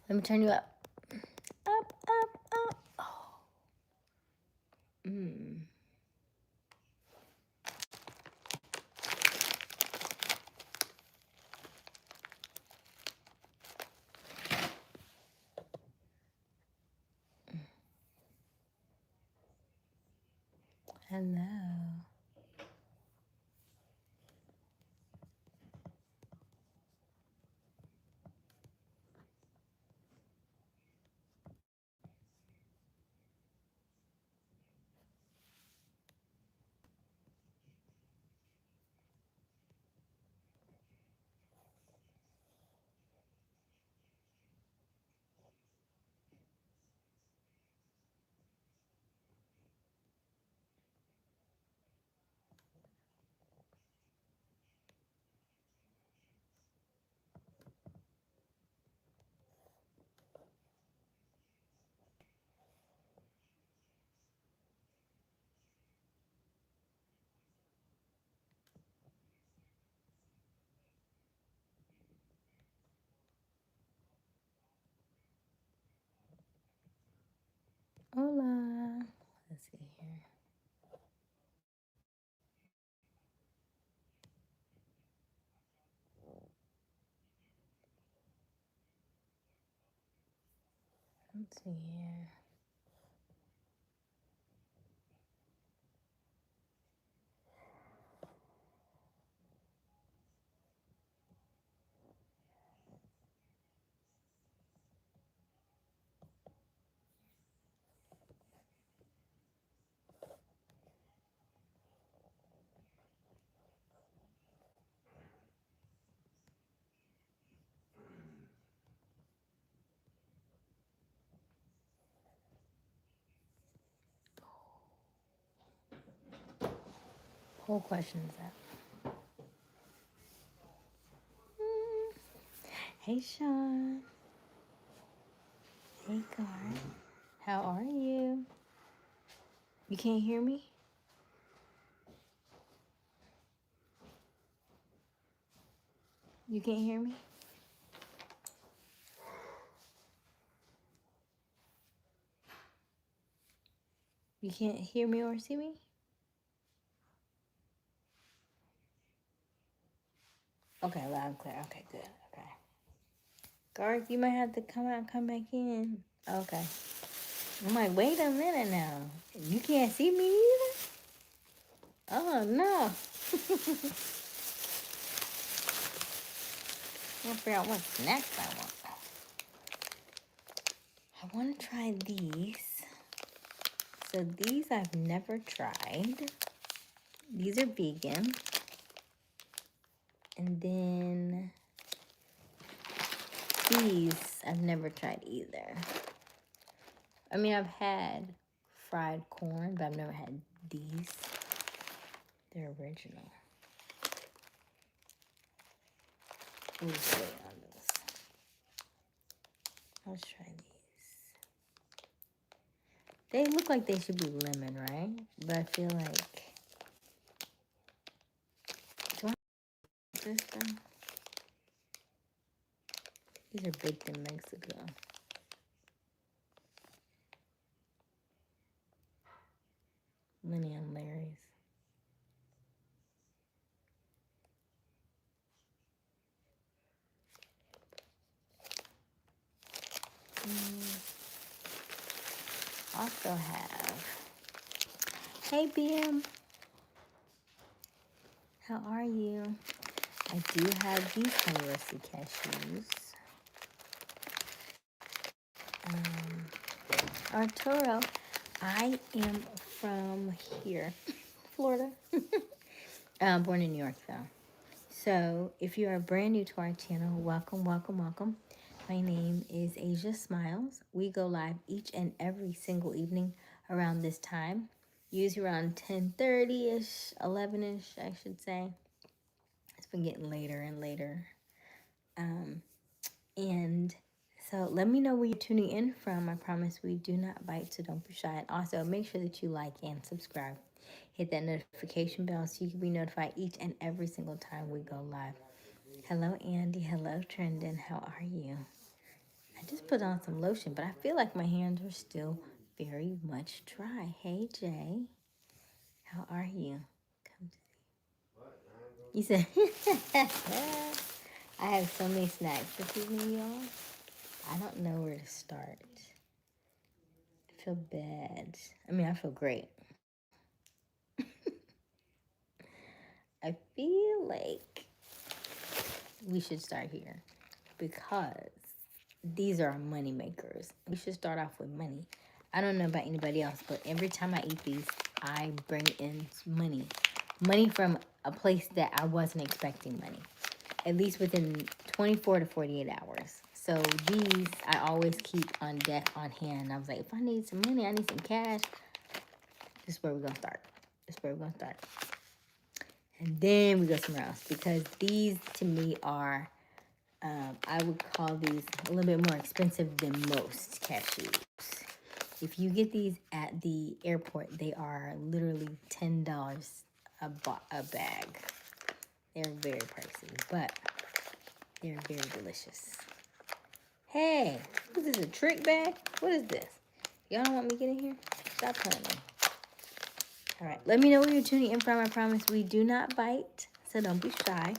Let me turn you up. Up, up, up. Oh. Hello. Hola. Let's see here. Let's see here. Whole question is that. Hey, Sean. Hey, Gar. How are you? You can't hear me? You can't hear me? You can't hear me or see me? Okay, loud and clear. Okay, good. Okay. Garth, you might have to come out and come back in. Okay. I'm like, wait a minute now. You can't see me either? Oh, no. I'll figure out what snacks I want. I want to try these. So these I've never tried. These are vegan. And then these I've never tried either. I mean, I've had fried corn, but I've never had these. They're original. We'll just wait on this. Let's try these. They look like they should be lemon, right? But I feel like... Do I like this though? These are baked in Mexico. Lenny and Larry's. Also have... Hey, BM. How are you? I do have these honey roasted cashews. Arturo, I am from here, Florida. Born in New York, though. So, if you are brand new to our channel, welcome, welcome, welcome. My name is Aysia Smiles. We go live each and every single evening around this time. Usually around 10:30-ish, 11-ish, I should say. It's been getting later and later. And so let me know where you're tuning in from. I promise we do not bite, so don't be shy. And also make sure that you like and subscribe. Hit that notification bell so you can be notified each and every single time we go live. Hello, Andy. Hello, Trendon. How are you? I just put on some lotion, but I feel like my hands are still very much dry. Hey, Jay. How are you? Come to see. You said, I have so many snacks this evening, y'all. I don't know where to start. I feel bad. I mean, I feel great. I feel like we should start here because these are our money makers. We should start off with money. I don't know about anybody else, but every time I eat these, I bring in money. Money from a place that I wasn't expecting money. At least within 24 to 48 hours. So these I always keep on deck, on hand. I was like, if I need some money, I need some cash. This is where we're going to start. This is where we're going to start. And then we go somewhere else. Because these, to me, are, I would call these a little bit more expensive than most cashews. If you get these at the airport, they are literally $10 a bag. They're very pricey, but they're very delicious. Hey, is this a trick bag? What is this? Y'all don't want me to get in here? Stop playing me. All right, let me know where you're tuning in from. I promise we do not bite, so don't be shy.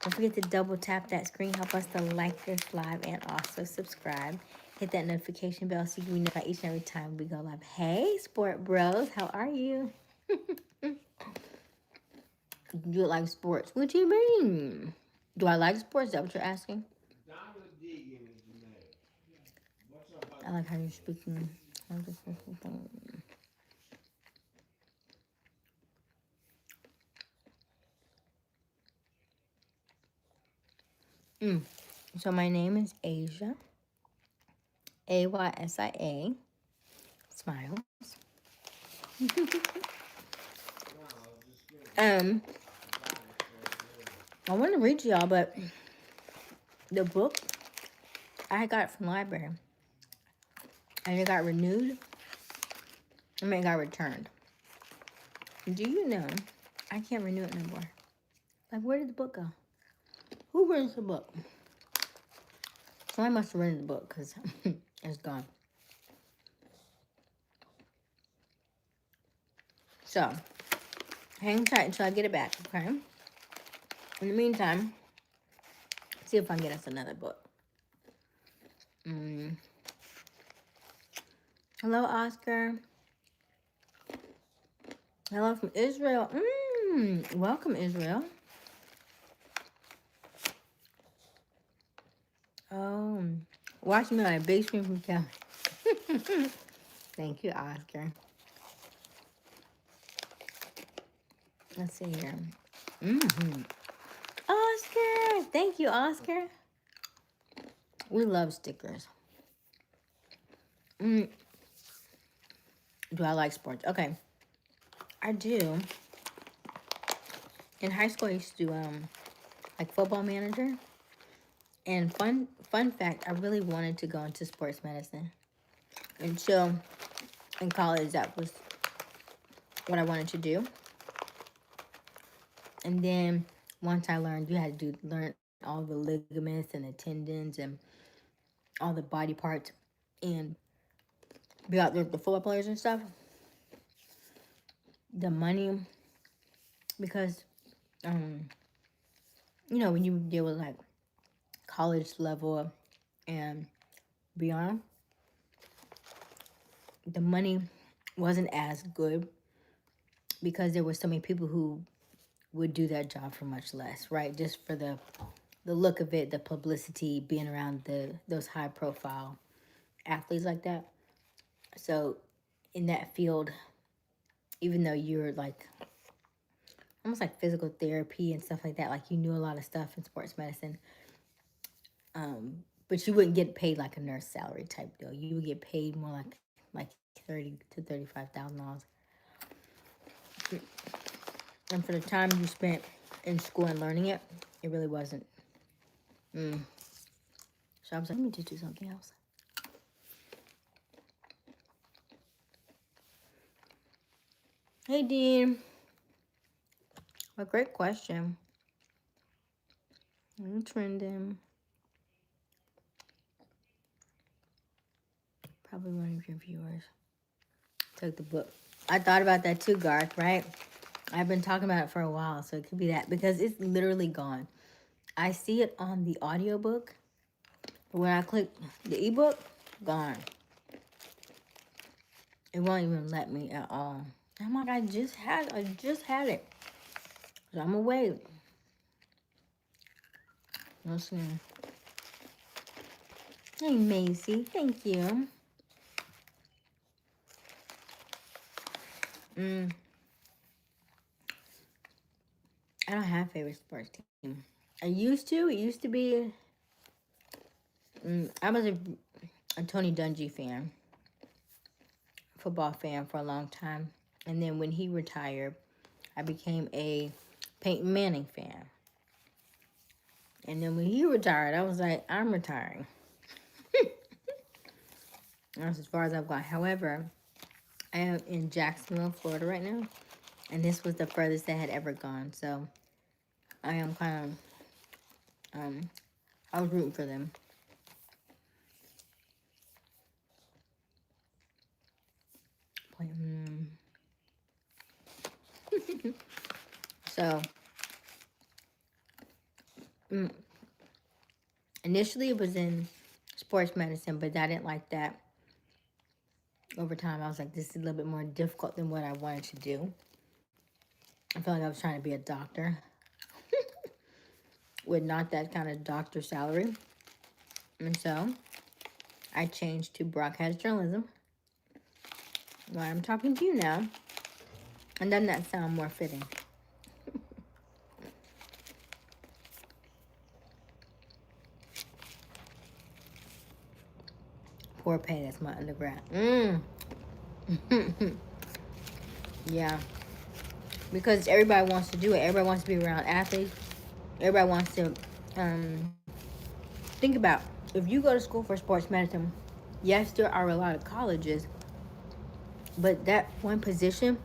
Don't forget to double tap that screen. Help us to like this live and also subscribe. Hit that notification bell so you can be notified each and every time we go live. Hey, sport bros, how are you? You like sports? What do you mean? Do I like sports? Is that what you're asking? I like how you're speaking. So my name is Aysia. Aysia Smiles. I want to read to y'all, but the book I got it from the library, and it got renewed. I mean, it got returned. Do you know I can't renew it no more? Like, where did the book go? Who reads the book? Somebody must have rented the book because it's gone. So, hang tight until I get it back, okay? In the meantime, see if I can get us another book. Hello, Oscar. Hello from Israel. Welcome, Israel. Oh, watching me on a big screen from Cali. Thank you, Oscar. Let's see here. Oscar! Thank you, Oscar. We love stickers. Do I like sports? Okay. I do. In high school, I used to do, like Football Manager. And fun fact, I really wanted to go into sports medicine. And so, in college, that was what I wanted to do. And then, once I learned, you had to learn all the ligaments and the tendons and all the body parts and be out there with the football players and stuff. The money, because, you know, when you deal with like college level and beyond, the money wasn't as good because there were so many people who would do that job for much less, right? Just for the look of it, the publicity, being around those high profile athletes like that. So in that field, even though you're like almost like physical therapy and stuff like that, like you knew a lot of stuff in sports medicine, but you wouldn't get paid like a nurse salary type deal. You would get paid more like $30,000 to $35,000. And for the time you spent in school and learning it, it really wasn't. So I was like, let me just do something else. Hey, Dean. A great question. I'm trending. Probably one of your viewers took the book. I thought about that too, Garth, right? I've been talking about it for a while, so it could be that because it's literally gone. I see it on the audiobook, but when I click the ebook, gone. It won't even let me at all. I'm like, I just had it. So I'm gonna wait. Let's see. Hey, Macy, thank you. I don't have a favorite sports team. I used to. It used to be. I was a Tony Dungy fan, football fan for a long time, and then when he retired, I became a Peyton Manning fan. And then when he retired, I was like, I'm retiring. That's as far as I've gone. However, I am in Jacksonville, Florida right now, and this was the furthest I had ever gone. So I am kind of, I was rooting for them. So, initially it was in sports medicine, but I didn't like that. Over time, I was like, this is a little bit more difficult than what I wanted to do. I felt like I was trying to be a doctor with not that kind of doctor salary. And so, I changed to broadcast journalism. Why I'm talking to you now. And doesn't that sound more fitting? Poor pay, that's my undergrad. Yeah. Because everybody wants to do it. Everybody wants to be around athletes. Everybody wants to think about, if you go to school for sports medicine, yes, there are a lot of colleges, but that one position,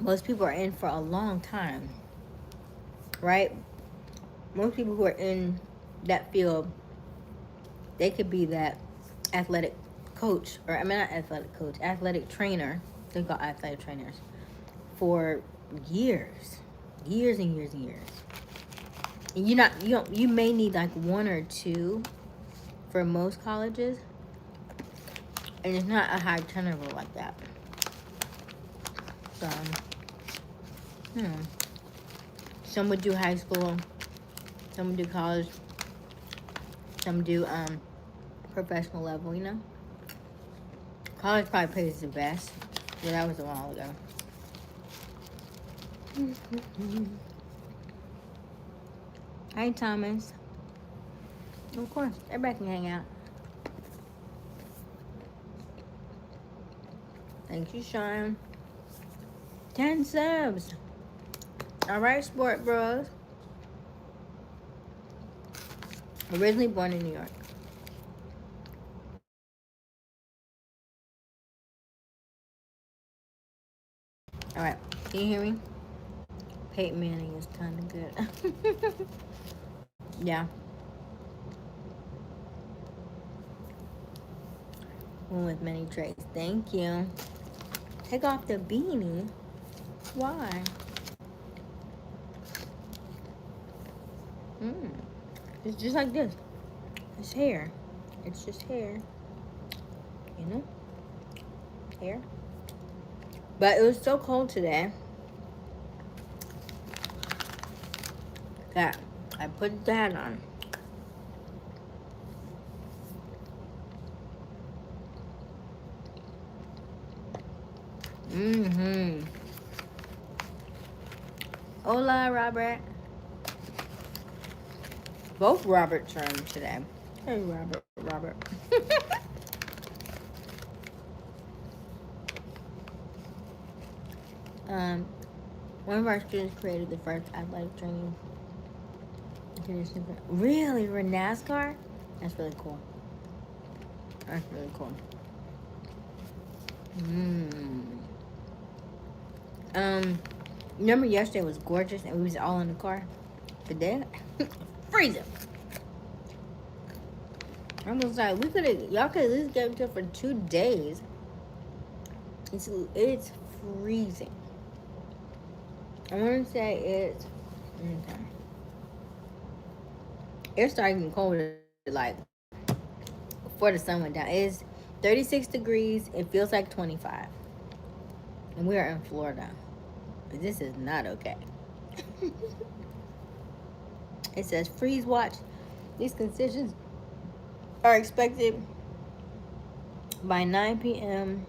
most people are in for a long time, right? Most people who are in that field, they could be that athletic coach, or I mean not athletic coach, athletic trainer. They call athletic trainers for years, years and years and years. And you may need like one or two for most colleges, and it's not a high turnover like that. So, some would do high school, some would do college, some do professional level. College probably pays the best, but that was a while ago. Hi, Thomas. Of course, everybody can hang out. Thank you, Sean. 10 subs. All right, sport bros. Originally born in New York. All right, can you hear me? Peyton Manning is kind of good. Yeah. One with many traits. Thank you. Take off the beanie. Why? It's just like this. It's hair. It's just hair. Hair. But it was so cold today that I put that on. Hola, Robert. Both Roberts are in today. Hey, Robert. One of our students created the first athletic training. Really? For NASCAR? That's really cool. That's really cool. Remember yesterday was gorgeous and we was all in the car? Today, freezing. I was like, y'all could at least get it to for 2 days. It's freezing. I want to say it's okay. It's starting getting colder, like before the sun went down. It's 36 degrees. It feels like 25, and we are in Florida. This is not okay. It says freeze watch. These conditions are expected by 9 p.m.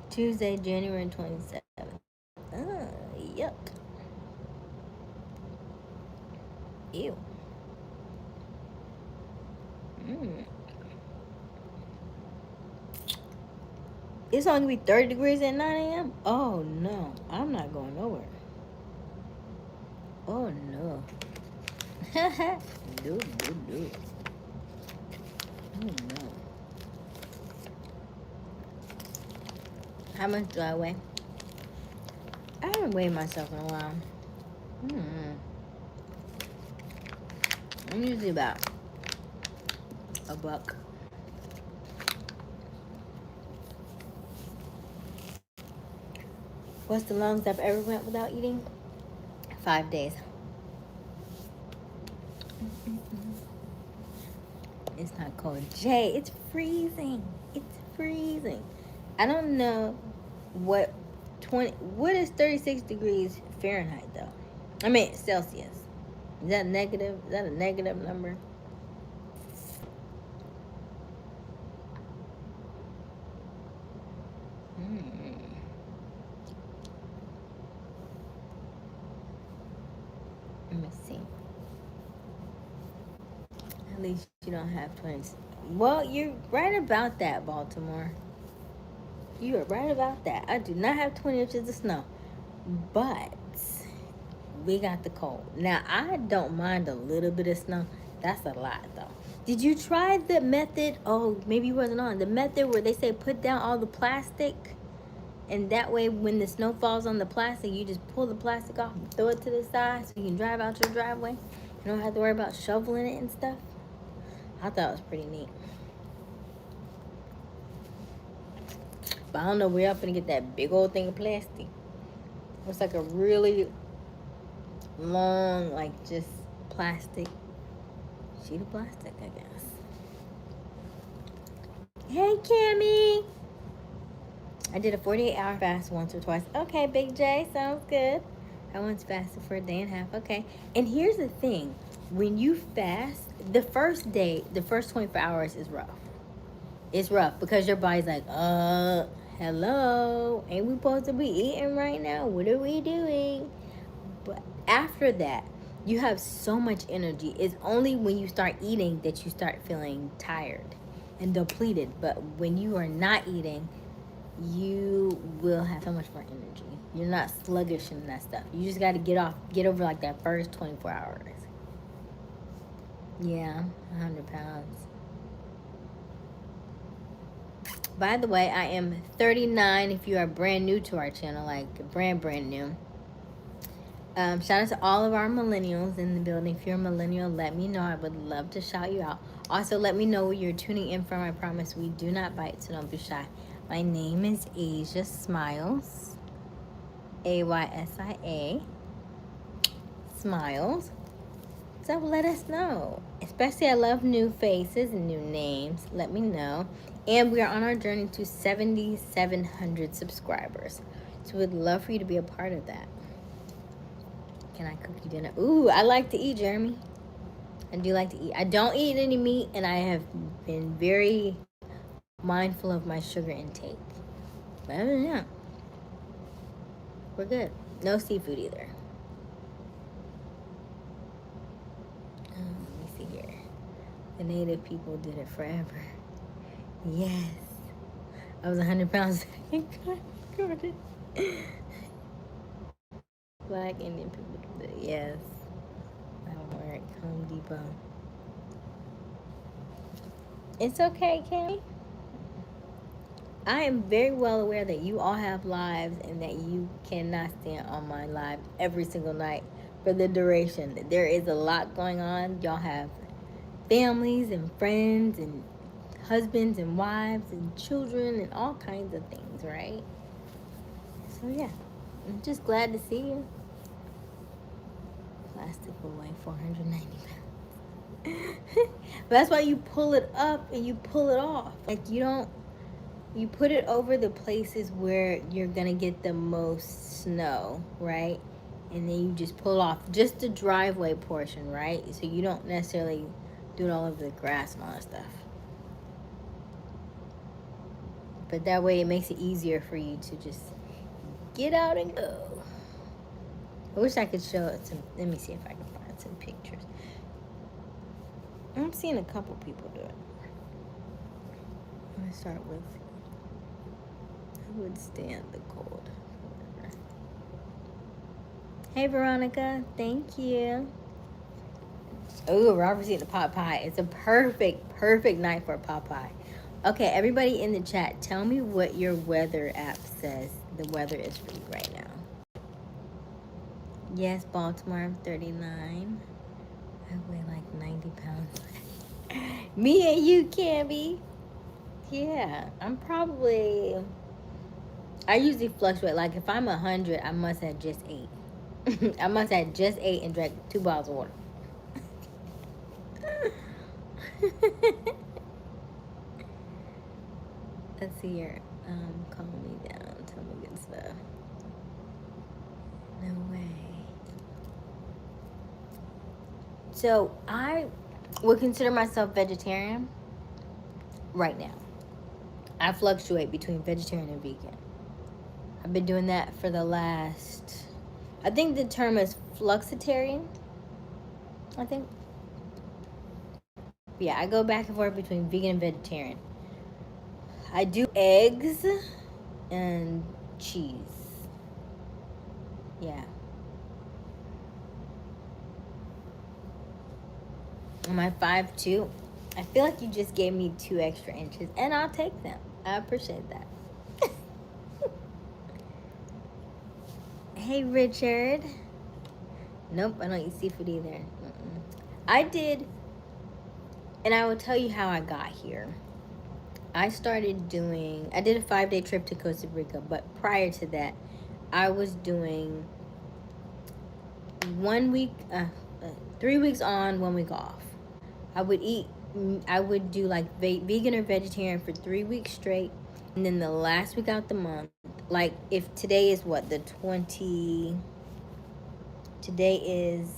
Tuesday, January 27th. Yuck. Ew. It's only gonna be 30 degrees at 9 a.m. Oh no, I'm not going nowhere. Oh no. No. Oh no. How much do I weigh? I haven't weighed myself in a while. I'm usually about a buck. What's the longest I've ever went without eating? 5 days. It's not cold. Jay, it's freezing. It's freezing. I don't know what is 36 degrees Fahrenheit though? I mean Celsius. Is that negative? Is that a negative number? Let me see. At least you don't have 20. Well, you're right about that, Baltimore. You are right about that. I do not have 20 inches of snow. But we got the cold. Now, I don't mind a little bit of snow. That's a lot, though. Did you try the method? Oh, maybe you wasn't on. The method where they say put down all the plastic. And that way, when the snow falls on the plastic, you just pull the plastic off and throw it to the side so you can drive out your driveway. You don't have to worry about shoveling it and stuff. I thought it was pretty neat. But I don't know where I'm gonna get that big old thing of plastic. It's like a really long, like just plastic, sheet of plastic, I guess. Hey, Cammy. I did a 48-hour fast once or twice. Okay, Big J, sounds good. I once fasted for a day and a half. Okay. And here's the thing. When you fast, the first day, the first 24 hours is rough. It's rough because your body's like, hello, ain't we supposed to be eating right now? What are we doing? But after that, you have so much energy. It's only when you start eating that you start feeling tired and depleted. But when you are not eating, you will have so much more energy. You're not sluggish and that stuff. You just got to get over like that first 24 hours. Yeah, 100 pounds. By the way, I am 39 if you are brand new to our channel, like brand new. Shout out to all of our millennials in the building. If you're a millennial, let me know. I would love to shout you out. Also, let me know where you're tuning in from. I promise we do not bite, so don't be shy. My name is Aysia Smiles. Aysia Smiles. So let us know. Especially I love new faces and new names. Let me know. And we are on our journey to 7,700 subscribers. So we'd love for you to be a part of that. Can I cook you dinner? Ooh, I like to eat, Jeremy. I do like to eat. I don't eat any meat, and I have been very mindful of my sugar intake. But other than that, we're good. No seafood either. Let me see here. The native people did it forever. Yes. I was 100 pounds. Black Indian people did it. Yes. That'll work. Home Depot. It's okay, Cammy. I am very well aware that you all have lives and that you cannot stand on my live every single night for the duration. There is a lot going on. Y'all have families and friends and husbands and wives and children and all kinds of things, right? So yeah, I'm just glad to see you. Plastic will weigh 490 pounds. But that's why you pull it up and you pull it off. Like you put it over the places where you're gonna get the most snow, right? And then you just pull off just the driveway portion, right? So you don't necessarily do it all over the grass and all that stuff. But that way it makes it easier for you to just get out and go. I wish I could show it some. Let me see if I can find some pictures. I'm seeing a couple people do it. I'm gonna start with who would stand the cold. Hey Veronica, thank you. Oh, Robert's eating a pot pie. It's a perfect night for a pot pie. Okay, everybody in the chat, tell me what your weather app says the weather is for you right now. Yes, Baltimore, I'm 39. I weigh like 90 pounds. Me and you, Camby. Yeah, I usually fluctuate. Like if I'm 100, I must have just ate. I must have just ate and drank 2 bottles of water. Let's see here. Calm me down. Tell me good stuff. No way. So I would consider myself vegetarian right now. I fluctuate between vegetarian and vegan. I've been doing that for the last, I think the term is fluxitarian. I think. Yeah, I go back and forth between vegan and vegetarian. I do eggs and cheese. Yeah. Am I 5'2"? I feel like you just gave me 2 extra inches, and I'll take them. I appreciate that. Hey, Richard. Nope, I don't eat seafood either. I did, and I will tell you how I got here. I did a 5-day trip to Costa Rica, but prior to that, I was doing 1 week, 3 weeks on, 1 week off. I would do like vegan or vegetarian for 3 weeks straight. And then the last week out the month, like if today is what, today is,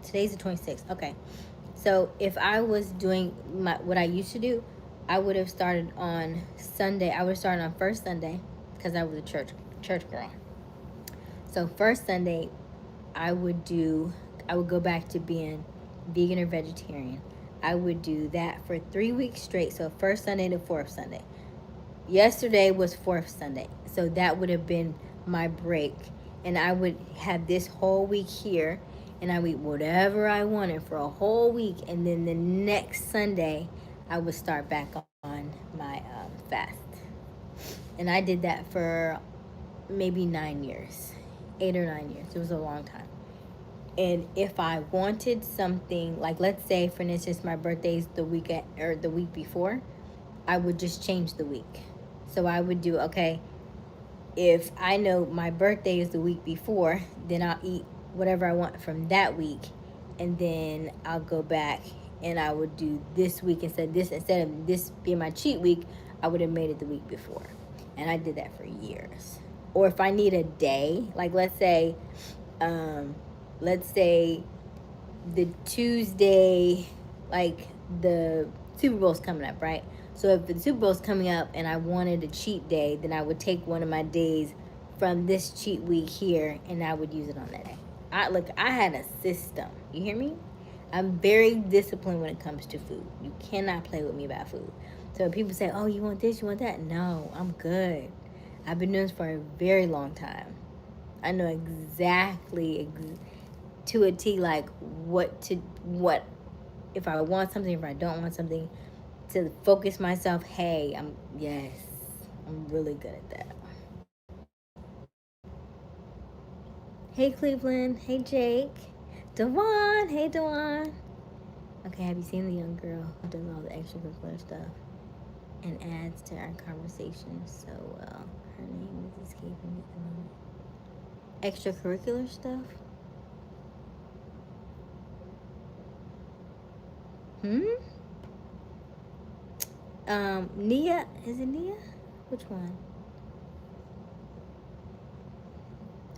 today's the 26th. Okay. So if I was doing what I used to do, I would have started on Sunday. I would have started on first Sunday because I was a church girl. So first Sunday, I would go back to being vegan or vegetarian. I would do that for 3 weeks straight. So first Sunday to fourth Sunday. Yesterday was fourth Sunday. So that would have been my break. And I would have this whole week here. And I would eat whatever I wanted for a whole week. And then the next Sunday, I would start back on my fast. And I did that for maybe 9 years. 8 or 9 years. It was a long time. And if I wanted something, like let's say, for instance, my birthday's the week before, I would just change the week. So I would do, okay, if I know my birthday is the week before, then I'll eat whatever I want from that week. And then I'll go back and I would do this week instead of this being my cheat week, I would have made it the week before. And I did that for years. Or if I need a day, like let's say the Tuesday, like the Super Bowl's coming up, right? So if the Super Bowl's coming up and I wanted a cheat day, then I would take one of my days from this cheat week here and I would use it on that day. I had a system. You hear me? I'm very disciplined when it comes to food. You cannot play with me about food. So when people say, oh, you want this, you want that? No, I'm good. I've been doing this for a very long time. I know exactly to a T, like what if I want something, if I don't want something, to focus myself. Hey, I'm really good at that. Hey, Cleveland. Hey, Jake. Dewan. Hey, Dewan. Okay, have you seen the young girl who does all the extracurricular stuff and adds to our conversation so well? Her name is escaping me at the moment. Extracurricular stuff? Nia. Is it Nia? Which one?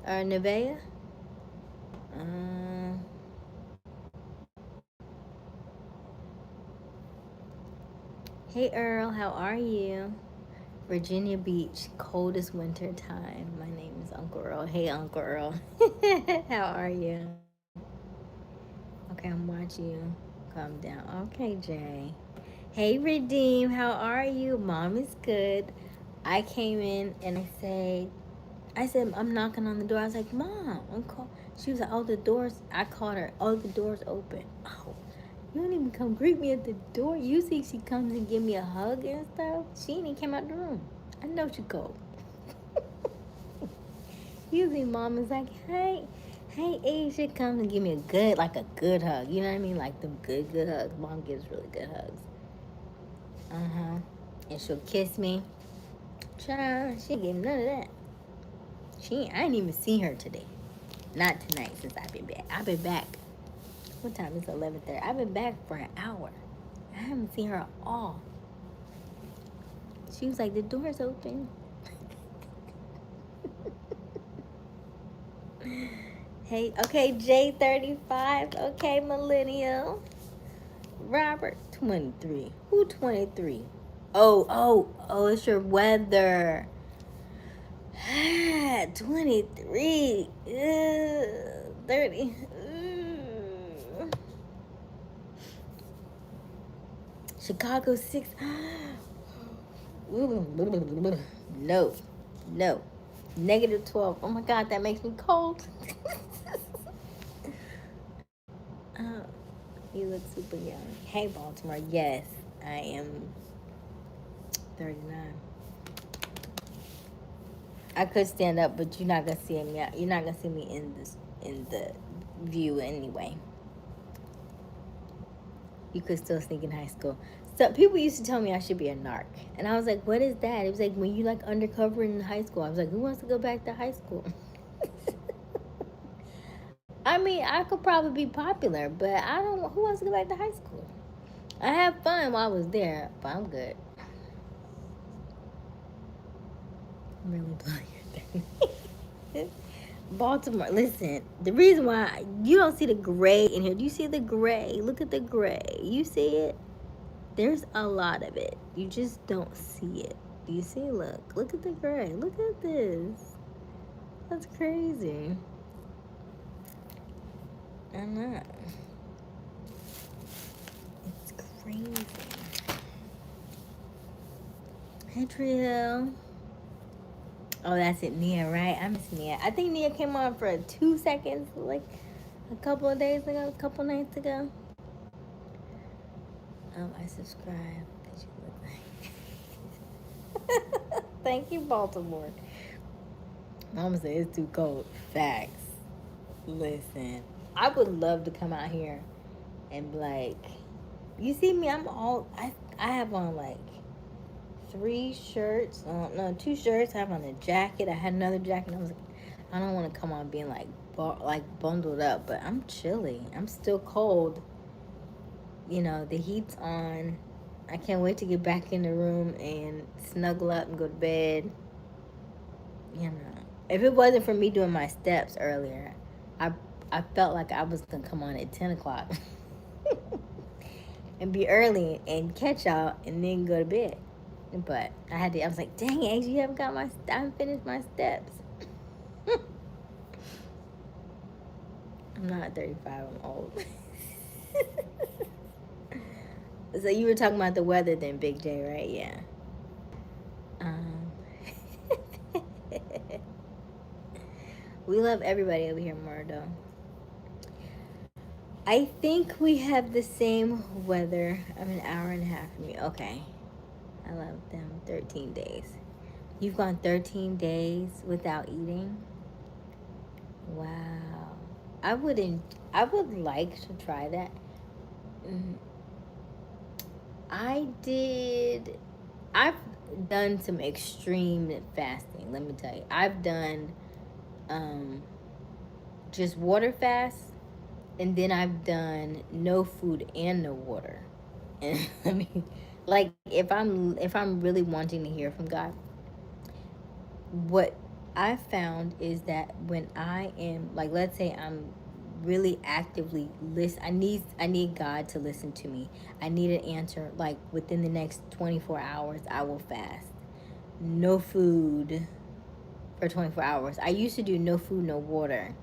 Or Nevea? Hey, Earl. How are you? Virginia Beach, coldest winter time. My name is Uncle Earl. Hey, Uncle Earl. How are you? Okay, I'm watching you. Calm down. Okay, Jay. Hey, Redeem. How are you? Mom is good. I came in and I said, I'm knocking on the door. I was like, Mom, Uncle. She was like, oh, the doors. I called her. Oh, the door's open. Oh, you don't even come greet me at the door. Usually she comes and give me a hug and stuff. She ain't even came out the room. I know she cold. Usually mom is like, hey, Aysia comes and give me a good hug. You know what I mean? Like them good hugs. Mom gives really good hugs. And she'll kiss me. Child, she ain't gave none of that. I ain't even seen her today. Not tonight since I've been back. I've been back. What time? It's 11:30. I've been back for an hour. I haven't seen her at all. She was like, the door's open. Hey, okay, J35. Okay, millennial. Robert, 23. Who 23? Oh, it's your weather. 23. 30. Chicago 6. No. Negative 12. Oh my God, that makes me cold. Oh, you look super young. Hey, Baltimore. Yes, I am 39. I could stand up, but you're not gonna see me. You're not gonna see me in the view anyway. You could still sneak in high school. So people used to tell me I should be a narc, and I was like, "What is that?" It was like when you like undercover in high school. I was like, "Who wants to go back to high school?" I mean, I could probably be popular, but I don't. Who wants to go back to high school? I had fun while I was there, but I'm good. I'm really blowing your thing. Baltimore, listen, the reason why you don't see the gray in here, do you see the gray? Look at the gray. You see it? There's a lot of it. You just don't see it. Do you see? Look at the gray. Look at this. That's crazy. I know. It's crazy. Hey, Trio. Oh, that's it, Nia, right? I miss Nia. I think Nia came on for 2 seconds, like a couple of days ago, a couple nights ago. I subscribe. Did you look like? Thank you, Baltimore. Mama said it's too cold. Facts. Listen, I would love to come out here and be like, you see me? I have on like 3 shirts. No, 2 shirts. I have on a jacket. I had another jacket. I was like, I don't want to come on being like bundled up, but I'm chilly. I'm still cold. You know, the heat's on. I can't wait to get back in the room and snuggle up and go to bed. You know, if it wasn't for me doing my steps earlier, I felt like I was gonna come on at 10 o'clock and be early and catch y'all and then go to bed. But I was like, dang it, you haven't I haven't finished my steps. I'm not 35, I'm old. So you were talking about the weather then, Big J, right? Yeah. We love everybody over here, Murdo. I think we have the same weather. I'm an hour and a half from you. Okay. I love them. 13 days. You've gone 13 days without eating? Wow. I wouldn't. I would like to try that. Mm, I did. I've done some extreme fasting. Let me tell you. I've done um, just water fast, and then I've done no food and no water. And I mean, like if I'm really wanting to hear from God, what I found is that when I am like, let's say I'm really actively listen, I need God to listen to me. I need an answer like within the next 24 hours. I will fast, no food for 24 hours. I used to do no food, no water,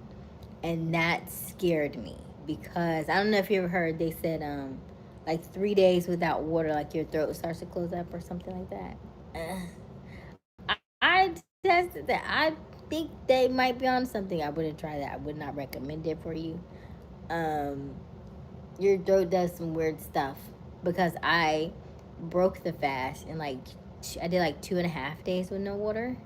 and that scared me because I don't know if you ever heard they said like 3 days without water, like your throat starts to close up or something like that. I tested that. I think they might be on something. I wouldn't try that. I would not recommend it for you. Um, your throat does some weird stuff because I broke the fast and like I did like 2.5 days with no water.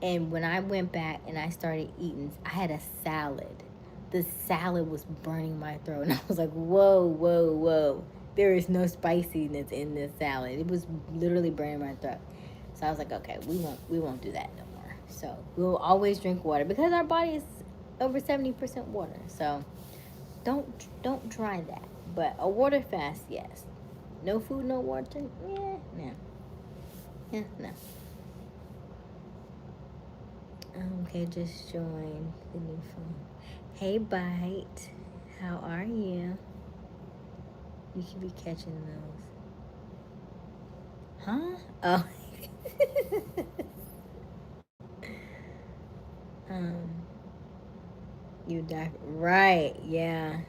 And when I went back and I started eating, I had a salad. The salad was burning my throat, and I was like, "Whoa, whoa, whoa! There is no spiciness in this salad. It was literally burning my throat." So I was like, "Okay, we won't do that no more." So we'll always drink water because our body is over 70% water. So don't try that. But a water fast, yes. No food, no water. Yeah, no, yeah, no. Okay, just joined the new phone. Hey, Bite. How are you? You should be catching those. Huh? Oh. um, you die. Right, yeah.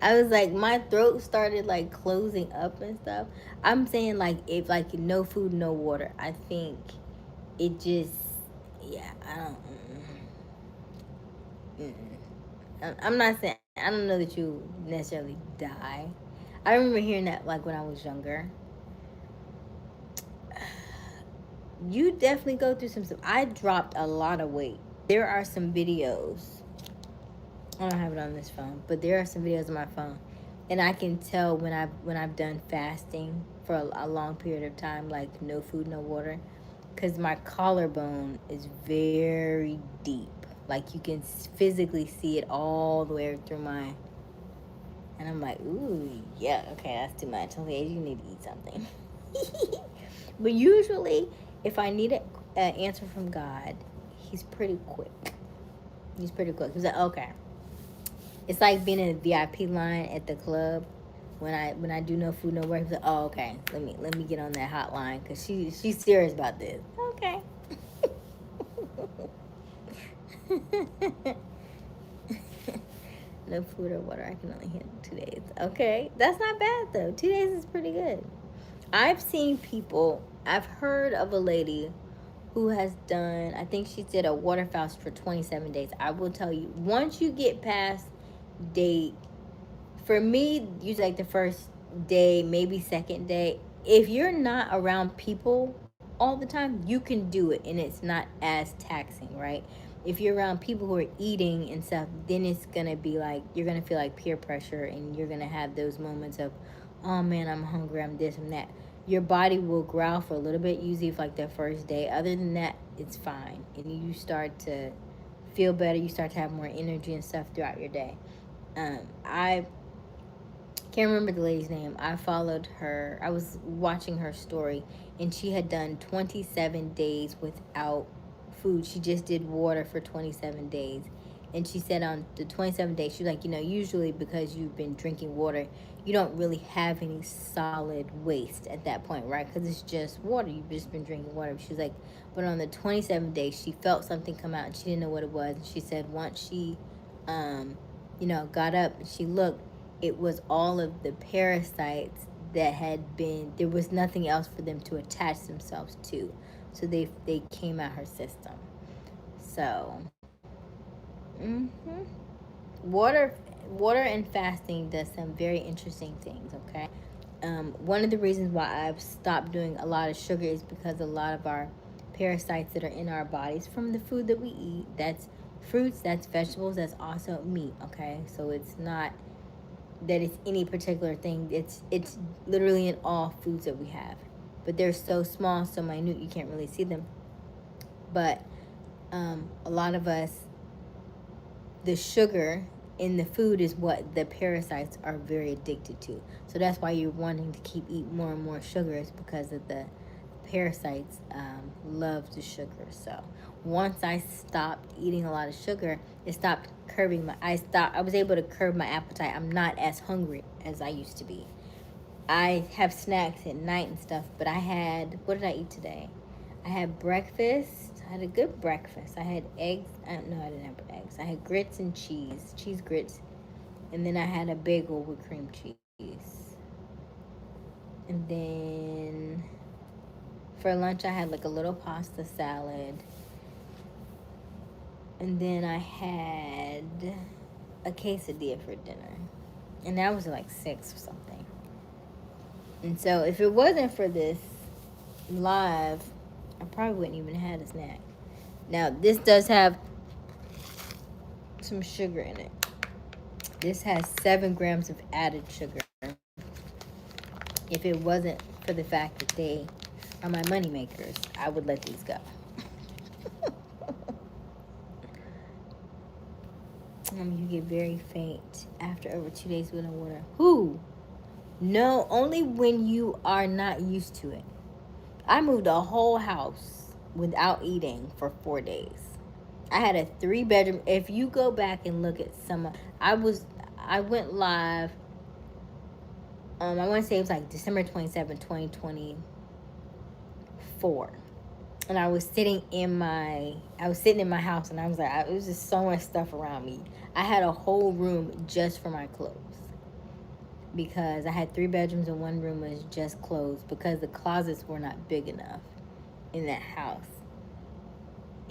I was like, my throat started like closing up and stuff. I'm saying, like, if like no food, no water, I think it just, yeah, I don't. I'm not saying I don't know that you necessarily die. I remember hearing that like when I was younger. You definitely go through some stuff. I dropped a lot of weight. There are some videos. I don't have it on this phone, but there are some videos on my phone, and I can tell when I've done fasting for a long period of time, like no food, no water, because my collarbone is very deep. Like you can physically see it all the way through my. And I'm like, ooh, yeah, okay, that's too much. Okay, you need to eat something. But usually, if I need an answer from God, He's pretty quick. He's pretty quick. He's like, okay. It's like being in a VIP line at the club. When I do no food, no work, he's like, oh, okay. Let me get on that hotline because she's serious about this. Okay. No food or water. I can only handle 2 days. Okay, that's not bad though. 2 days is pretty good. I've seen people. I've heard of a lady who has done. I think she did a water fast for 27 days. I will tell you, once you get past day, for me, usually like the first day, maybe second day. If you're not around people all the time, you can do it, and it's not as taxing, right? If you're around people who are eating and stuff, then it's gonna be like you're gonna feel like peer pressure, and you're gonna have those moments of, oh man, I'm hungry, I'm this and that. Your body will growl for a little bit, usually for like the first day. Other than that, it's fine, and you start to feel better. You start to have more energy and stuff throughout your day. I can't remember the lady's name. I followed her. I was watching her story, and she had done 27 days without food. She just did water for 27 days. And she said on the 27th day, she was like, usually because you've been drinking water, you don't really have any solid waste at that point, right? Because it's just water. You've just been drinking water. She was like, but on the 27th day, she felt something come out, and she didn't know what it was. And she said once she, got up and she looked, it was all of the parasites that had been, there was nothing else for them to attach themselves to, so they came out her system. So water water and fasting does some very interesting things. Okay, one of the reasons why I've stopped doing a lot of sugar is because a lot of our parasites that are in our bodies from the food that we eat. That's fruits, that's vegetables, that's also meat, okay? So it's not that it's any particular thing. It's literally in all foods that we have. But they're so small, so minute, you can't really see them. But a lot of us, the sugar in the food is what the parasites are very addicted to. So that's why you're wanting to keep eating more and more sugar, is because of the parasites love the sugar. So once I stopped eating a lot of sugar, it stopped curbing my. I was able to curb my appetite. I'm not as hungry as I used to be. I have snacks at night and stuff, but I had, what did I eat today? I had breakfast. I had a good breakfast. I had eggs. No, I didn't have eggs. I had grits and cheese grits. And then I had a bagel with cream cheese. And then for lunch, I had like a little pasta salad. And then I had a quesadilla for dinner. And that was like 6 or something. And so if it wasn't for this live, I probably wouldn't even have had a snack. Now, this does have some sugar in it. This has 7 grams of added sugar. If it wasn't for the fact that they are my money makers, I would let these go. You get very faint after over 2 days without water. Who? No, only when you are not used to it. I moved a whole house without eating for 4 days. I had a 3-bedroom. If you go back and look at some, I went live. I want to say it was like December 27, 2024. And I was sitting in my house, and I was like, it was just so much stuff around me. I had a whole room just for my clothes, because I had 3 bedrooms and 1 room was just clothes, because the closets were not big enough in that house.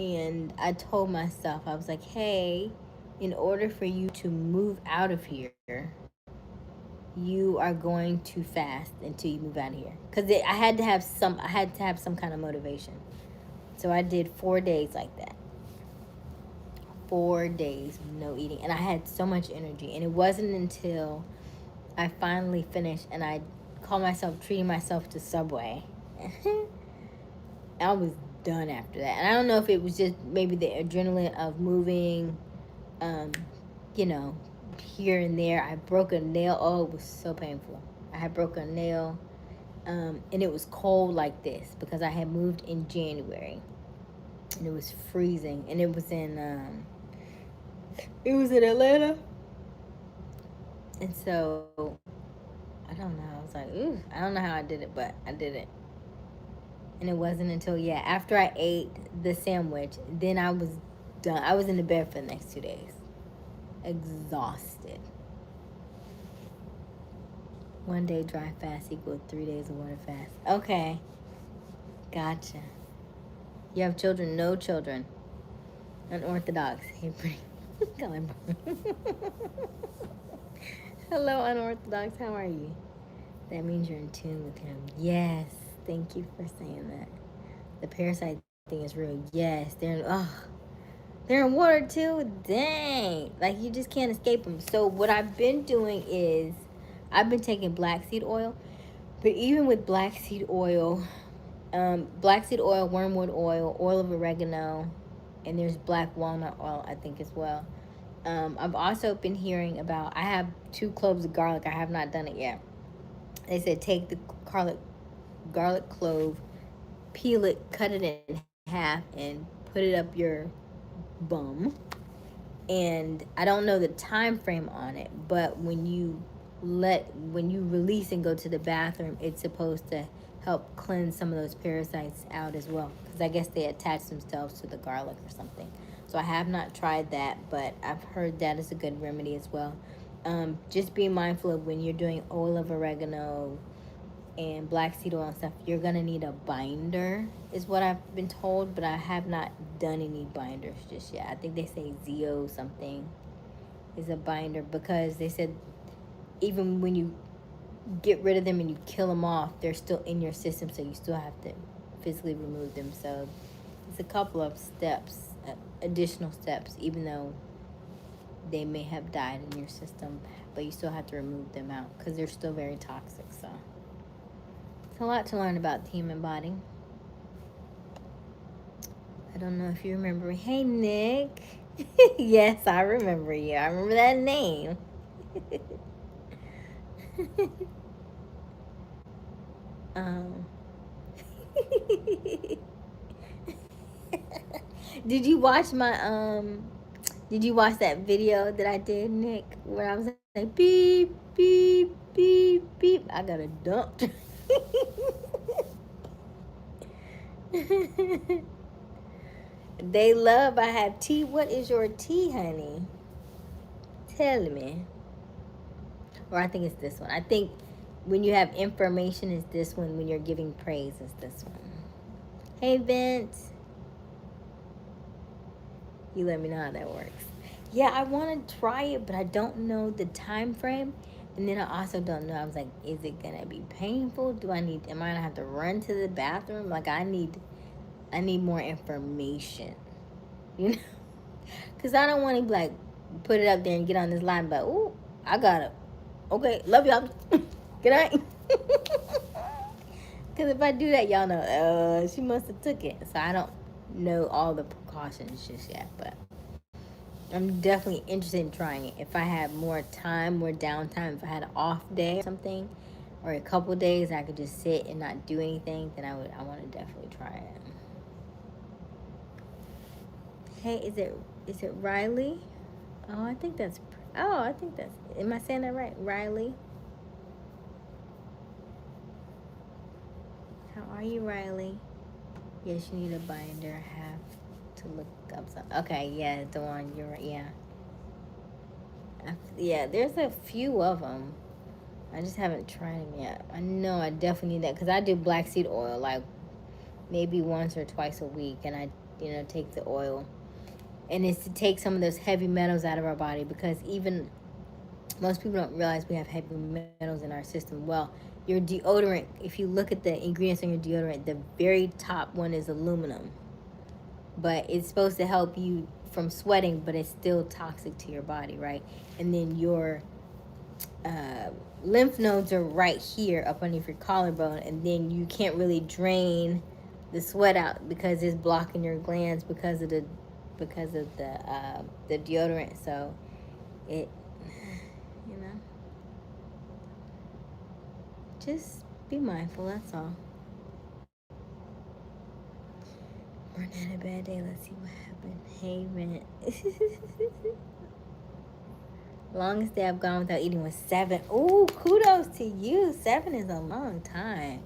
And I told myself, I was like, hey, in order for you to move out of here, you are going to fast until you move out of here. Because I had to have some kind of motivation. So I did 4 days like that. 4 days, no eating. And I had so much energy. And it wasn't until I finally finished and I called myself treating myself to Subway. I was done after that. And I don't know if it was just maybe the adrenaline of moving, here and there. I broke a nail. Oh, it was so painful. I had broken a nail. And it was cold like this because I had moved in January. And it was freezing. And it was in Atlanta. And so, I don't know. I was like, ooh, I don't know how I did it, but I did it. And it wasn't until, after I ate the sandwich, then I was done. I was in the bed for the next 2 days. Exhausted. 1 day dry fast equal 3 days of water fast. Okay. Gotcha. You have children? No children. Unorthodox. Hello, unorthodox. How are you? That means you're in tune with him. Yes. Thank you for saying that. The parasite thing is real. Yes. They're in water too? Dang. Like, you just can't escape them. So what I've been doing is I've been taking black seed oil. But even with black seed oil, wormwood oil, oil of oregano, and there's black walnut oil, I think, as well. I've also been hearing about, I have 2 cloves of garlic. I have not done it yet. They said take the garlic clove, peel it, cut it in half, and put it up your bum. And I don't know the time frame on it, but when you release and go to the bathroom, it's supposed to help cleanse some of those parasites out as well, because I guess they attach themselves to the garlic or something. So I have not tried that, but I've heard that is a good remedy as well. Just be mindful of when you're doing oil of oregano and black seed oil and stuff, you're gonna need a binder, is what I've been told, but I have not done any binders just yet. I think they say Zeo something is a binder, because they said even when you get rid of them and you kill them off, they're still in your system, so you still have to physically remove them. So It's a couple of steps, additional steps, even though they may have died in your system, but you still have to remove them out because they're still very toxic. So it's a lot to learn about the human body. I don't know if you remember. Hey, Nick. Yes, I remember you. I remember that name. um, did you watch did you watch that video that I did, Nick, where I was like beep beep beep beep? I got a dump. They love I have tea. What is your tea, honey? Tell me. Or I think it's this one. I think when you have information is this one. When you're giving praise is this one. Hey, Vince. You let me know how that works. Yeah, I want to try it, but I don't know the time frame. And then I also don't know. I was like, is it going to be painful? Am I going to have to run to the bathroom? Like, I need more information. You know? Because I don't want to, like, put it up there and get on this line, but, ooh, I got it. Okay, love y'all. Good night. Because if I do that, y'all know, she must have took it. So I don't know all the precautions just yet, but I'm definitely interested in trying it. If I had more time, more downtime, if I had an off day or something, or a couple days I could just sit and not do anything, then I want to definitely try it. Hey, is it Riley? I think that's, am I saying that right? Riley? How are you, Riley? Yes, you need a binder. I have to look up something. Okay, yeah, the one, you're right, yeah. Yeah, there's a few of them. I just haven't tried them yet. I know I definitely need that because I do black seed oil like maybe once or twice a week, and I, take the oil. And it's to take some of those heavy metals out of our body because even most people don't realize we have heavy metals in our system. Well, your deodorant, if you look at the ingredients on your deodorant, the very top one is aluminum. But it's supposed to help you from sweating, but it's still toxic to your body, right? And then your lymph nodes are right here up underneath your collarbone, and then you can't really drain the sweat out because it's blocking your glands because of the deodorant. So it, just be mindful, that's all. We're not a bad day. Let's see what happened. Hey, man. Longest day I've gone without eating was 7. Ooh, kudos to you. 7 is a long time.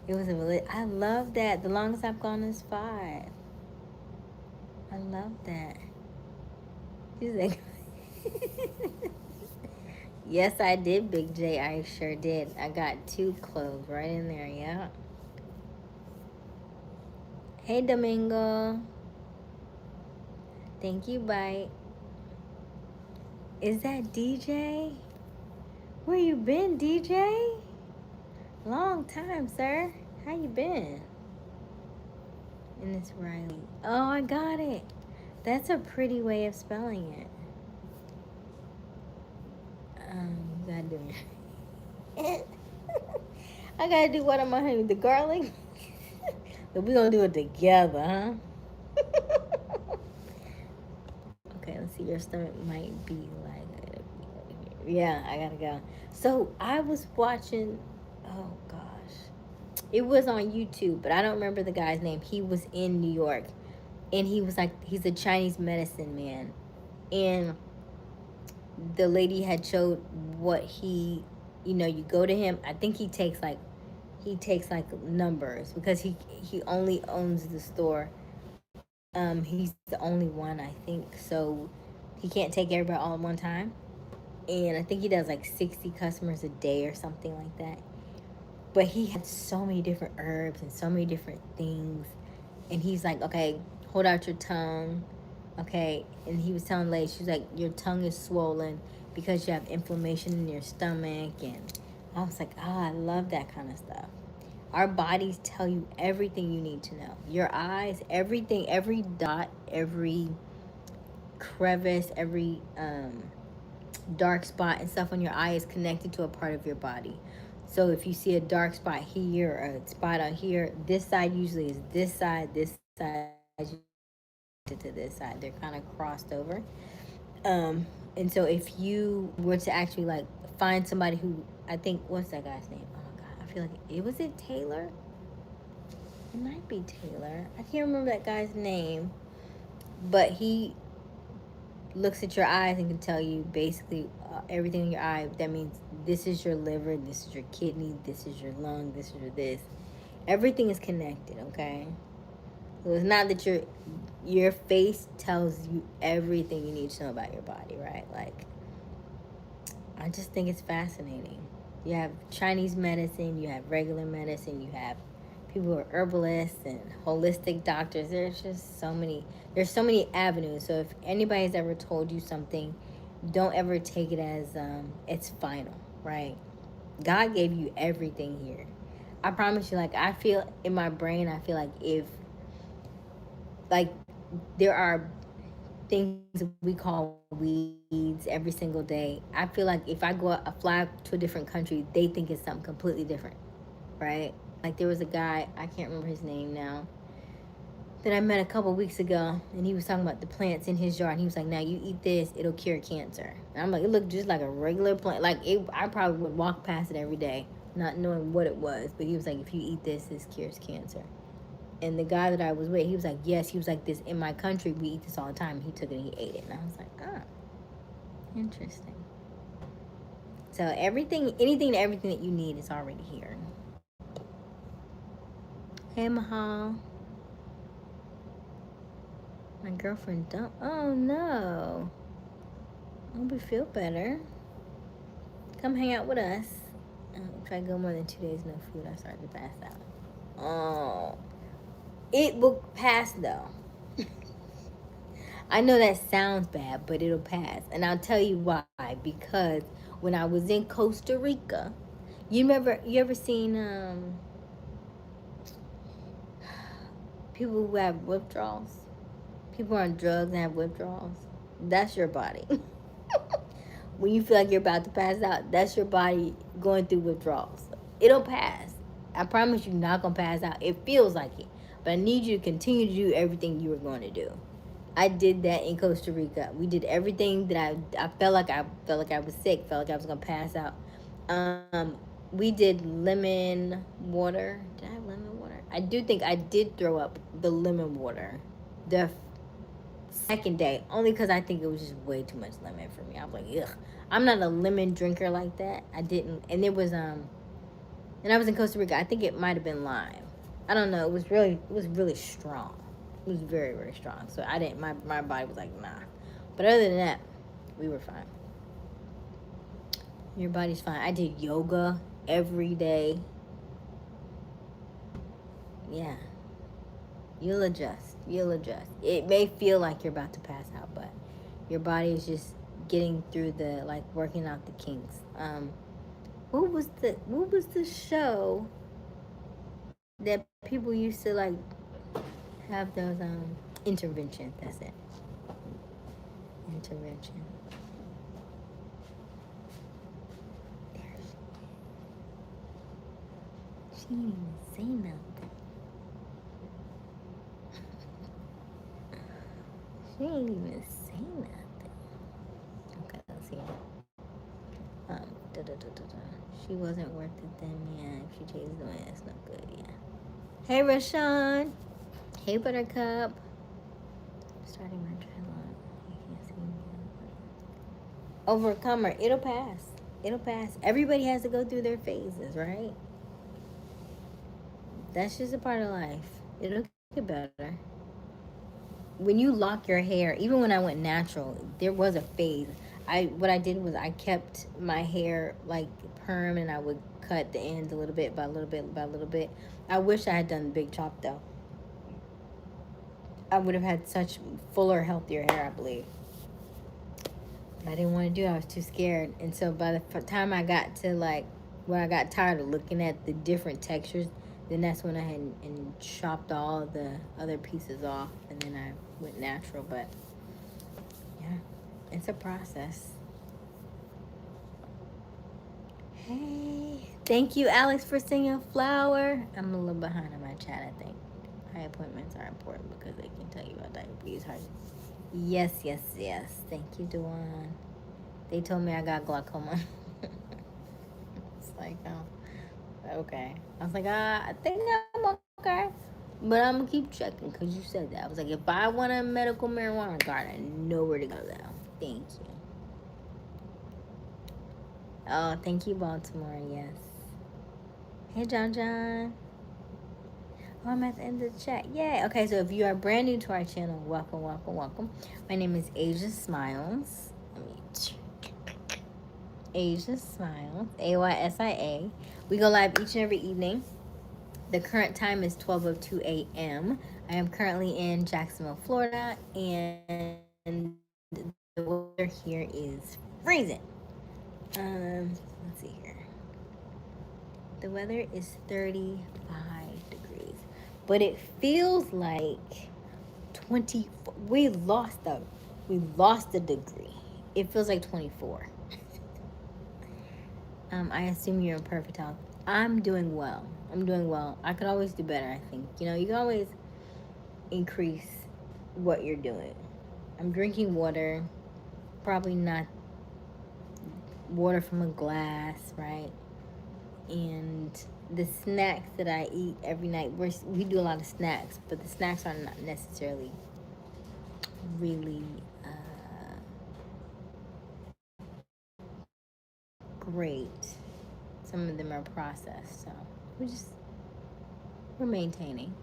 It was I love that. The longest I've gone is 5. I love that. She's like, yes, I did, Big J. I sure did. I got 2 cloves right in there, yeah. Hey, Domingo. Thank you, Bite. Is that DJ? Where you been, DJ? Long time, sir. How you been? And it's Riley. Oh, I got it. That's a pretty way of spelling it. You gotta do it. I gotta do what on my honey? The garlic? But we gonna do it together, huh? Okay, let's see. Your stomach might be like, yeah, I gotta go. So I was watching, oh gosh. It was on YouTube, but I don't remember the guy's name. He was in New York. And he was like, he's a Chinese medicine man. And the lady had showed what he, you go to him. I think he takes like numbers because he only owns the store. He's the only one, I think. So he can't take everybody all at one time. And I think he does like 60 customers a day or something like that. But he had so many different herbs and so many different things. And he's like, okay, hold out your tongue. Okay. And he was telling the lady, she's like, your tongue is swollen because you have inflammation in your stomach. And I was like, I love that kind of stuff. Our bodies tell you everything you need to know. Your eyes, everything, every dot, every crevice, every dark spot and stuff on your eye is connected to a part of your body. So if you see a dark spot here or a spot on here, this side usually is this side is to this side. They're kind of crossed over. And so if you were to actually like find somebody who, I think, what's that guy's name? Oh God, I feel like it was it Taylor. It might be Taylor. I can't remember that guy's name, but he looks at your eyes and can tell you basically everything in your eye. That means this is your liver, this is your kidney, this is your lung, this is your this. Everything is connected, okay? So it's not that your face tells you everything you need to know about your body, right? Like, I just think it's fascinating. You have Chinese medicine, you have regular medicine, you have people who are herbalists and holistic doctors. There's so many avenues. So if anybody's ever told you something, don't ever take it as it's final, right? God gave you everything here. I promise you, like, I feel in my brain, I feel like if, like, there are things we call weeds every single day. I feel like if I fly to a different country, they think it's something completely different, right? Like there was a guy, I can't remember his name now, that I met a couple weeks ago, and he was talking about the plants in his yard. And he was like, "Now you eat this, it'll cure cancer." And I'm like, it looked just like a regular plant. Like I probably would walk past it every day, not knowing what it was. But he was like, "If you eat this cures cancer." And the guy that I was with, he was like, "Yes." He was like, "This in my country, we eat this all the time." He took it and he ate it, and I was like, "Ah, interesting." So anything, everything that you need is already here. Hey, Mahal. My girlfriend dumped. Oh no. I hope you feel better. Come hang out with us. If I go more than 2 days no food, I start to pass out. Oh, it will pass though. I know that sounds bad, but it'll pass. And I'll tell you why. Because when I was in Costa Rica, you ever seen people who have withdrawals? People on drugs and have withdrawals? That's your body. When you feel like you're about to pass out, that's your body going through withdrawals. It'll pass. I promise you're not going to pass out. It feels like it. But I need you to continue to do everything you were going to do. I did that in Costa Rica. We did everything that I felt like I was sick, felt like I was going to pass out. We did lemon water. Did I have lemon water? I do think I did throw up the lemon water the second day, only because I think it was just way too much lemon for me. I was like, ugh. I'm not a lemon drinker like that. I didn't, and it was and I was in Costa Rica. I think it might have been lime. I don't know. It was really strong. It was very, very strong. So I didn't. My body was like, nah. But other than that, we were fine. Your body's fine. I did yoga every day. Yeah. You'll adjust. It may feel like you're about to pass out, but your body is just getting through the, like, working out the kinks. What was the show that people used to like have those interventions? That's it. Intervention. There she didn't even say nothing. She ain't even say nothing. Okay, let's see. She wasn't worth it then, yeah. If she changes the way, it's not good, yeah. Hey, Rashawn. Hey, Buttercup. Starting my triathlon. You can't see me. Overcomer. It'll pass. It'll pass. Everybody has to go through their phases, right? That's just a part of life. It'll get better. When you lock your hair, even when I went natural, there was a phase. What I did was I kept my hair like perm, and I would cut the ends a little bit by little bit by little bit. I wish I had done the big chop though. I would have had such fuller, healthier hair, I believe. But I didn't want to do it. I was too scared. And so by the time I got to like where I got tired of looking at the different textures Then that's when I had and chopped all the other pieces off, and then I went natural. But yeah, it's a process. Hey, thank you, Alex, for singing a flower. I'm a little behind on my chat, I think. Eye appointments are important because they can tell you about diabetes. Yes, yes, yes. Thank you, Duan. They told me I got glaucoma. It's like, oh, okay. I was like, I think I'm okay. But I'm going to keep checking because you said that. I was like, if I want a medical marijuana card, I know where to go, though. Thank you. Oh, thank you, Baltimore. Yes. Hey, John John. Oh, I'm at the end of the chat. Yay. Okay, so if you are brand new to our channel, welcome, welcome, welcome. My name is Aysia Smiles. Aysia Smiles. AYSIA. We go live each and every evening. The current time is 12:02 a.m. I am currently in Jacksonville, Florida, and the weather here is freezing. Let's see here. The weather is 35 degrees, but it feels like 20. We lost a degree. It feels like 24. I assume you're in perfect health. I'm doing well. I could always do better, I think. You can always increase what you're doing. I'm drinking water, probably not water from a glass, right? And the snacks that I eat every night, we do a lot of snacks, but the snacks are not necessarily really great. Some of them are processed, so we're maintaining.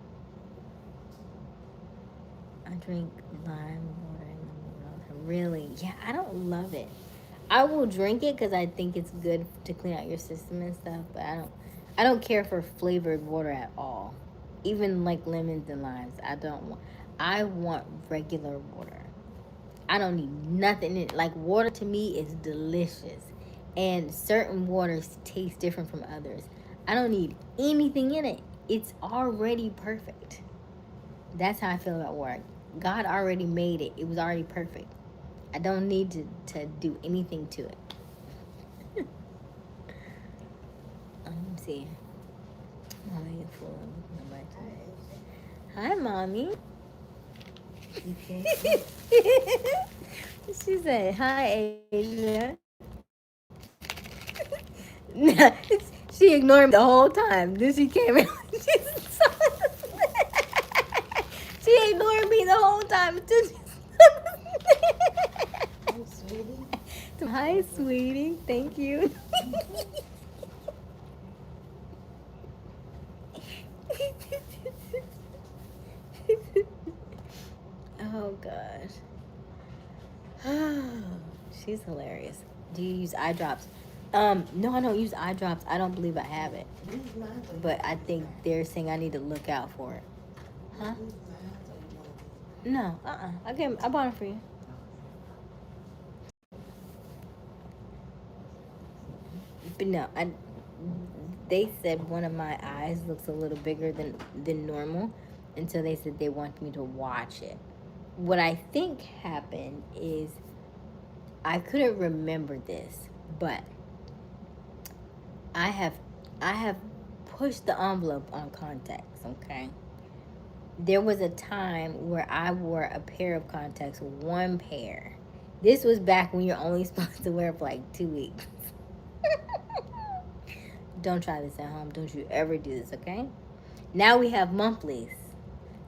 I drink lime water in the morning. Really? Yeah, I don't love it. I will drink it because I think it's good to clean out your system and stuff, but I don't care for flavored water at all. Even like lemons and limes, I want regular water. I don't need nothing in it. Like, water to me is delicious. And certain waters taste different from others. I don't need anything in it. It's already perfect. That's how I feel about water. God already made it. It was already perfect. I don't need to do anything to it. Let me see. Mommy, hi, Mommy. She said, hi, Asia. She ignored me the whole time. Then she came in. She ignored me the whole time. Hi, sweetie. Hi, sweetie. Thank you. Oh, gosh. She's hilarious. Do you use eye drops? No, I don't use eye drops. I don't believe I have it. But I think they're saying I need to look out for it. Huh? No, I bought it for you. But no, they said one of my eyes looks a little bigger than normal, and so they said they want me to watch it. What I think happened is I couldn't remember this, but I have pushed the envelope on contacts, okay? There was a time where I wore a pair of contacts, one pair. This was back when you're only supposed to wear for like 2 weeks. Don't try this at home. Don't you ever do this, okay? Now we have monthlies.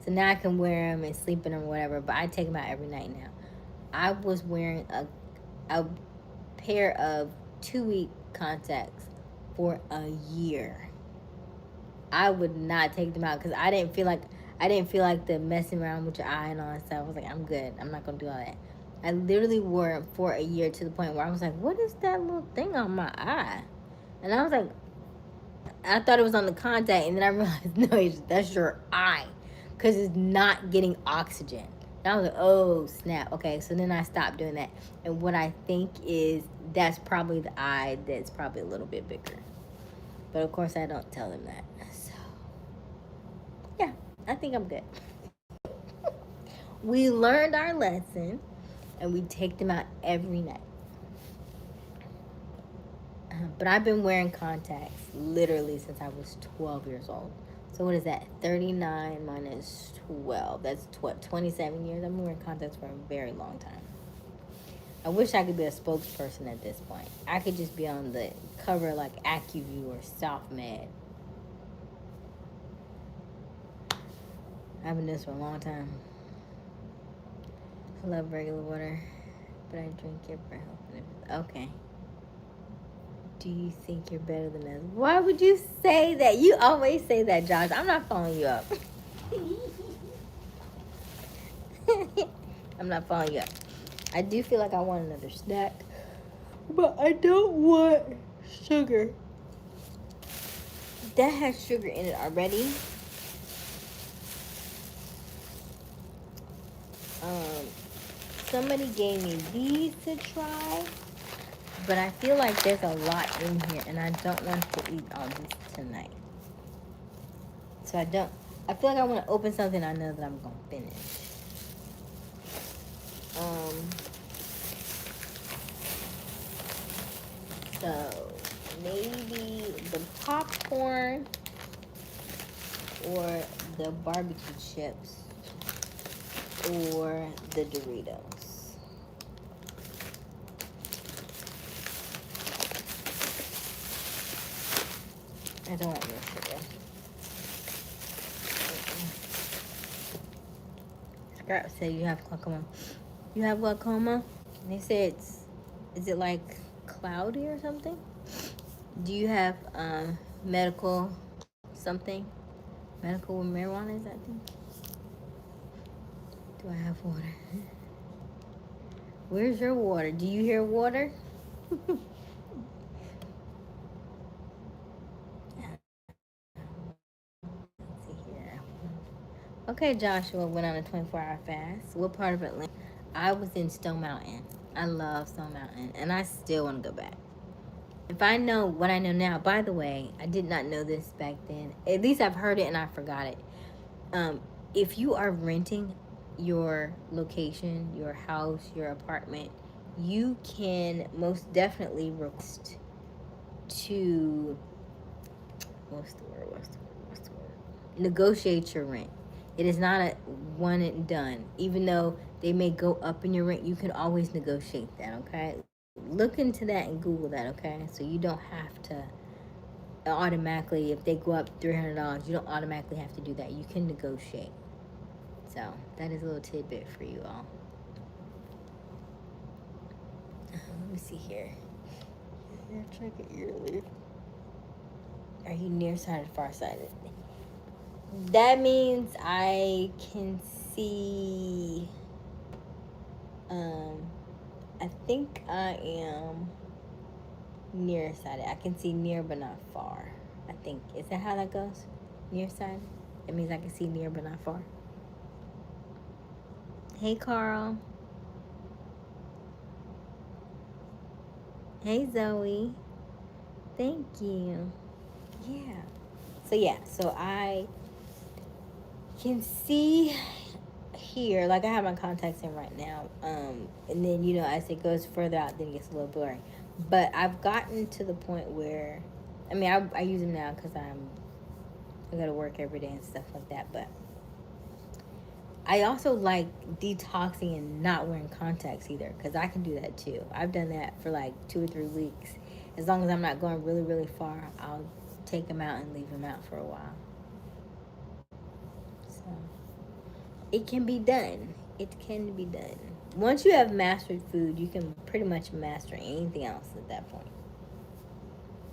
So now I can wear them and sleep in them or whatever, but I take them out every night now. I was wearing a pair of 2-week contacts for a year. I would not take them out because I didn't feel like the messing around with your eye and all that stuff. I was like, I'm good. I'm not gonna do all that. I literally wore it for a year to the point where I was like, what is that little thing on my eye? And I was like, I thought it was on the contact, and then I realized, no, that's your eye, because it's not getting oxygen. And I was like, oh, snap. Okay, so then I stopped doing that. And what I think is that's probably the eye that's probably a little bit bigger. But, of course, I don't tell them that. So, I think I'm good. We learned our lesson, and we take them out every night. But I've been wearing contacts literally since I was 12 years old. So what is that? 39 minus 12. That's 27 years. I've been wearing contacts for a very long time. I wish I could be a spokesperson at this point. I could just be on the cover like AccuView or SouthMed. I've been doing this for a long time. I love regular water, but I drink it for health. Okay. Do you think you're better than us? Why would you say that? You always say that, Josh. I'm not following you up. I'm not following you up. I do feel like I want another snack, but I don't want sugar. That has sugar in it already. Somebody gave me these to try, but I feel like there's a lot in here, and I don't want to eat all this tonight. So I feel like I want to open something I know that I'm going to finish. So maybe the popcorn or the barbecue chips or the Doritos. I don't want no sugar. Scrap said you have glaucoma. You have glaucoma? And they say is it like cloudy or something? Do you have medical something? Medical marijuana, is that thing? Do I have water? Where's your water? Do you hear water? Okay, Joshua went on a 24-hour fast. What part of Atlanta? I was in Stone Mountain. I love Stone Mountain, and I still want to go back. If I know what I know now, by the way, I did not know this back then. At least I've heard it and I forgot it. If you are renting your location, your house, your apartment, you can most definitely request to what's the word? Negotiate your rent. It is not a one and done. Even though they may go up in your rent, you can always negotiate that, okay? Look into that and Google that, okay? So you don't have to automatically, if they go up $300, you don't automatically have to do that. You can negotiate. So that is a little tidbit for you all. Let me see here. Check it yearly. Are you nearsighted, farsighted? That means I can see. I think I am nearsighted. I can see near but not far. I think, is that how that goes? Nearsighted. It means I can see near but not far. Hey, Carl. Hey, Zoe. Thank you. Yeah. So I can see here, like I have my contacts in right now, and then as it goes further out, then it gets a little blurry. But I've gotten to the point where, I use them now because I go to work every day and stuff like that. But I also like detoxing and not wearing contacts either, because I can do that too. I've done that for like 2 or 3 weeks. As long as I'm not going really, really far, I'll take them out and leave them out for a while. So it can be done. It can be done. Once you have mastered food, you can pretty much master anything else at that point.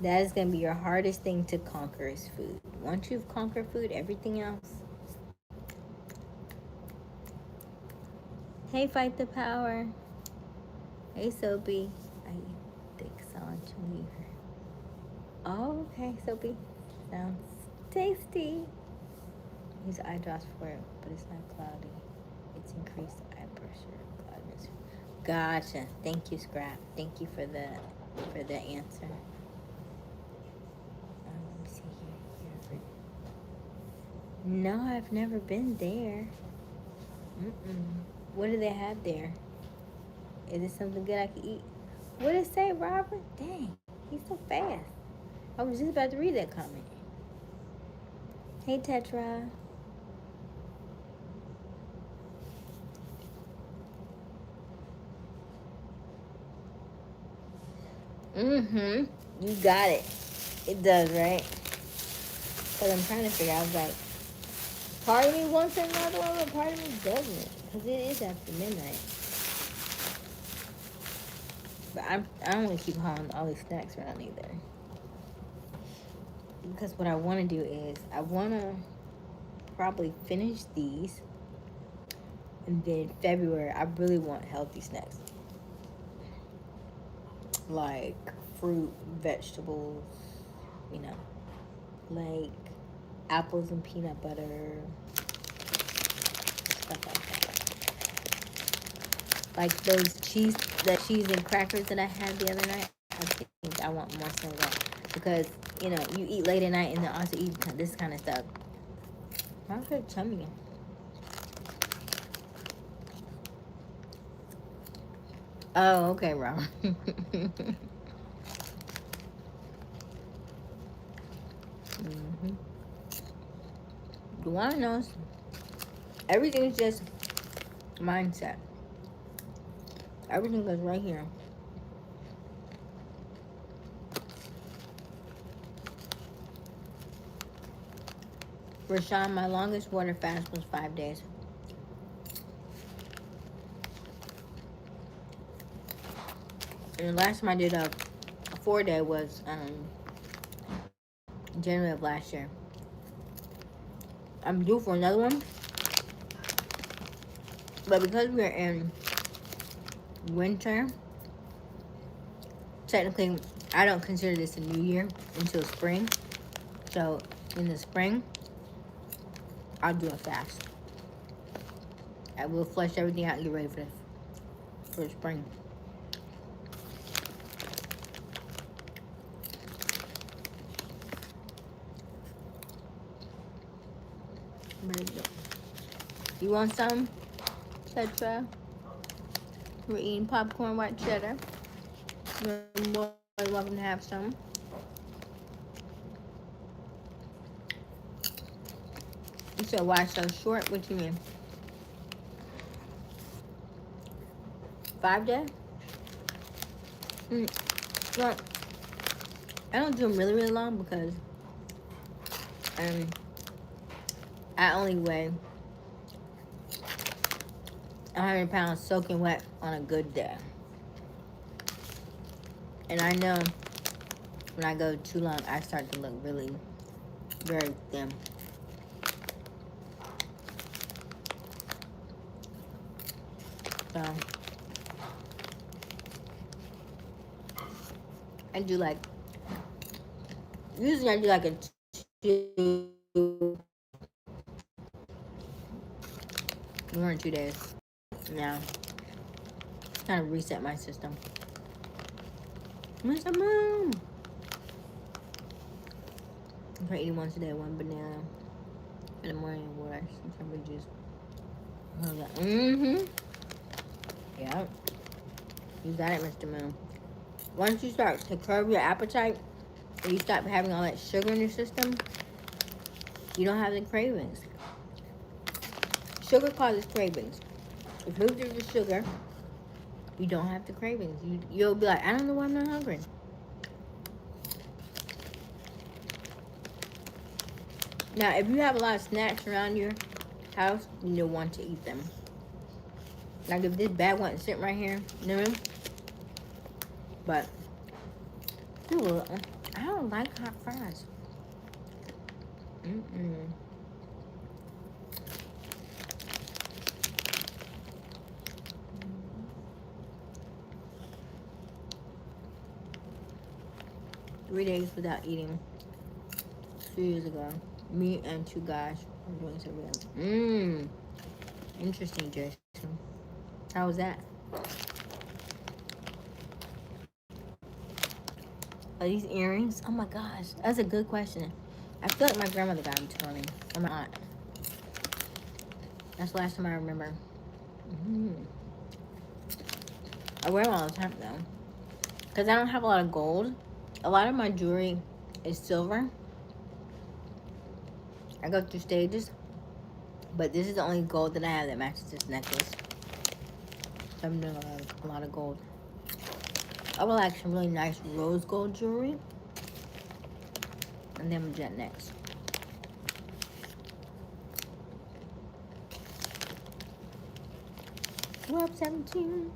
That is going to be your hardest thing to conquer is food. Once you've conquered food, everything else. Hey, Fight the Power. Hey, Soapy. I think so. Oh, okay, Soapy. Sounds tasty. Use eye drops for it, but it's not cloudy. It's increased eye pressure. Cloudiness. Gotcha. Thank you, Scrap. Thank you for the answer. Let me see here. No, I've never been there. Mm-mm. What do they have there? Is it something good I can eat? What did it say, Robert? Dang, he's so fast. I was just about to read that comment. Hey, Tetra. Mm-hmm. You got it. It does, right? Because I'm trying to figure out, I was like, part of me wants another one, but part of me doesn't. Because it is after midnight. But I don't want to keep hauling all these snacks around either. Because what I want to do is, I want to probably finish these. And then February, I really want healthy snacks. Like fruit, vegetables, you know. Like apples and peanut butter, stuff like that. Like the cheese and crackers that I had the other night. I think I want more of that because you eat late at night and then also eat this kind of stuff. How's her tummy? Oh, okay, Rob. The one knows everything's just mindset. Everything goes right here. Rashawn, my longest water fast was 5 days. And the last time I did a 4-day was January of last year. I'm due for another one. But because we're in winter, technically I don't consider this a new year until spring. So in the spring, I'll do a fast. I will flush everything out and get ready for spring. You want some, Tetra? We're eating popcorn white cheddar. You're more than welcome to have some. You said why so short? What do you mean? 5 days? Well, I don't do them really, really long because I only weigh 100 pounds soaking wet on a good day. And I know when I go too long, I start to look really very thin. So I do usually I do like a 1 or 2 days. Now, kind of reset my system. Mr. Moon! I'm trying to eat once a day, 1 banana in the morning, water, some type of juice. Mm-hmm. Yeah. You got it, Mr. Moon. Once you start to curb your appetite, and you stop having all that sugar in your system, you don't have the cravings. Sugar causes cravings. If you lose the sugar, you don't have the cravings. You'll be like, I don't know why I'm not hungry. Now, if you have a lot of snacks around your house, you'll want to eat them. Like if this bag wasn't sitting right here in the room. But, ooh, I don't like hot fries. 3 days without eating. 2 years ago, me and 2 guys were doing something. Interesting, Jason. How was that? Are these earrings? Oh my gosh, that's a good question. I feel like my grandmother got them to me, or my aunt. That's the last time I remember. I wear them all the time though, because I don't have a lot of gold. A lot of my jewelry is silver. I go through stages, but this is the only gold that I have that matches this necklace. So I'm doing a lot of gold. I would like some really nice rose gold jewelry, and then I'm jet next. We're up 17.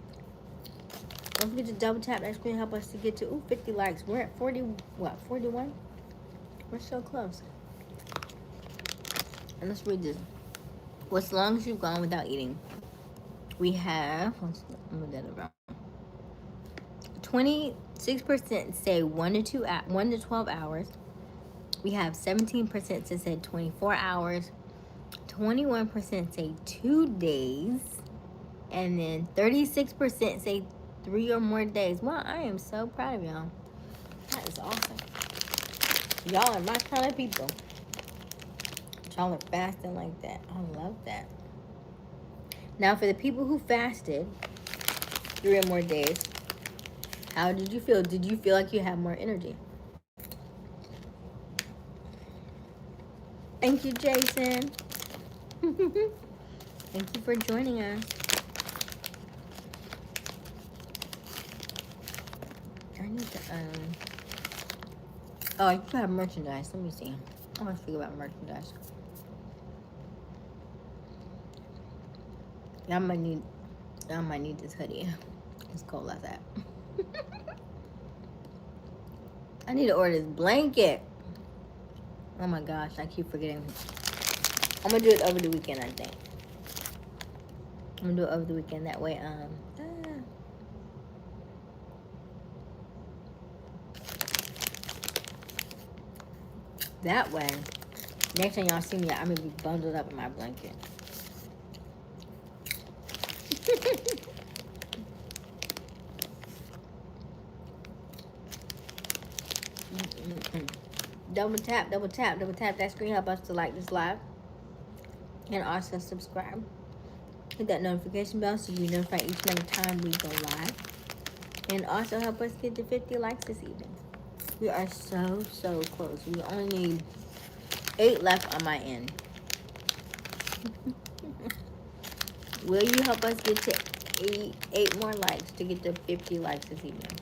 Don't forget to double tap that screen. Help us to get to 50 likes. We're at 40. What? 41. We're so close. And let's read this. What's the longest you've gone without eating? We have. Let's move that around. 26% say 1 to 12 hours. We have 17% that said 24 hours. 21% say 2 days. And then 36% say 3 or more days. Wow, I am so proud of y'all. That is awesome. Y'all are my kind of people. Y'all are fasting like that. I love that. Now, for the people who fasted 3 or more days, how did you feel? Did you feel like you had more energy? Thank you, Jason. Thank you for joining us. I need to, oh, you have merchandise. Let me see. I want to figure out merchandise. I might need this hoodie. It's cold like that. I need to order this blanket. Oh my gosh, I keep forgetting. I'm gonna do it over the weekend, I think. I'm gonna do it over the weekend. That way, that way, next time y'all see me, I'm gonna be bundled up in my blanket. Double tap that screen. Help us to like this live. And also subscribe. Hit that notification bell so you notify each and every time we go live. And also help us get to 50 likes this evening. We are so close. We only need 8 left on my end. Will you help us get to 8 more likes to get to 50 likes this evening?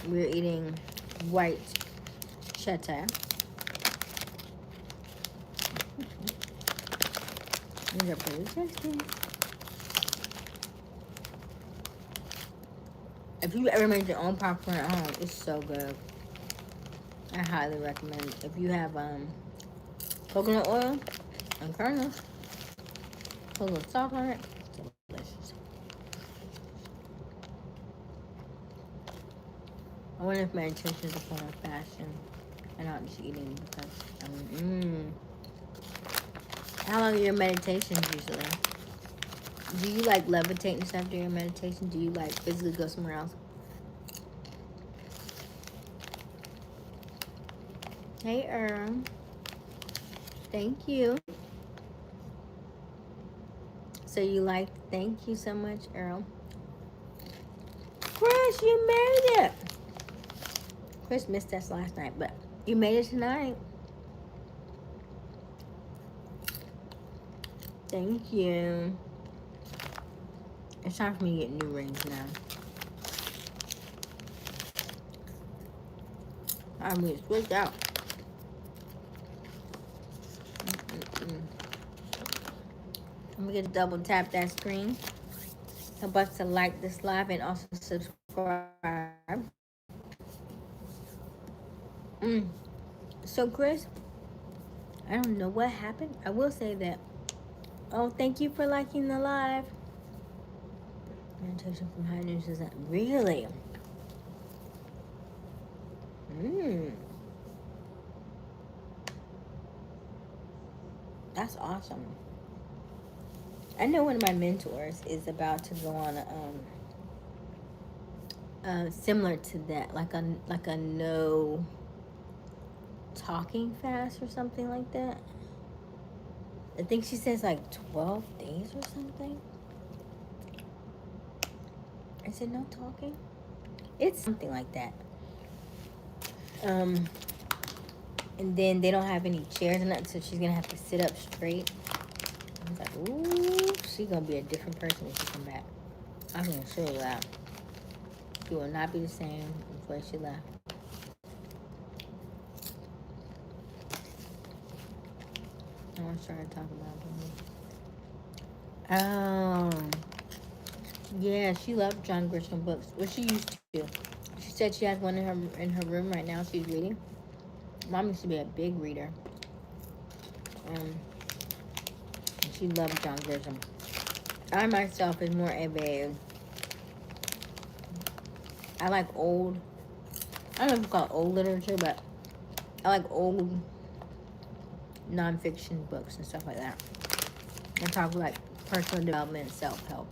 We're eating white cheddar. These are pretty tasty. If you ever make your own popcorn at home, it's so good. I highly recommend it. If you have coconut oil and kernels, put a little salt on it, it's delicious. I wonder if meditation is a form of fasting and not just eating because how long are your meditations usually? Do you like levitate and stuff during meditation? Do you like physically go somewhere else? Hey, Earl. Thank you. So you like, thank you so much, Earl. Chris, you made it. Chris missed us last night, but you made it tonight. Thank you. It's time for me to get new rings now. I'm going to switch out. I'm going to double tap that screen. Help us to like this live and also subscribe. So, Chris, I don't know what happened. I will say that. Oh, thank you for liking the live. Meditation from high news is that really? That's awesome. I know one of my mentors is about to go on similar to that, like a no talking fast or something like that. I think she says like 12 days or something. Is it no talking? It's something like that. And then they don't have any chairs or nothing, so she's gonna have to sit up straight. I was like, ooh, she's gonna be a different person when she come back. I'm gonna show you that. She will not be the same as when she left. I want to start talking about it. Yeah, she loved John Grisham books. Well, she used to. She said she has one in her room right now. She's reading. Mom used to be a big reader. And she loved John Grisham. I myself is more of a. I like old. I don't know if it's called old literature, but I like old nonfiction books and stuff like that. I talk like personal development, self-help.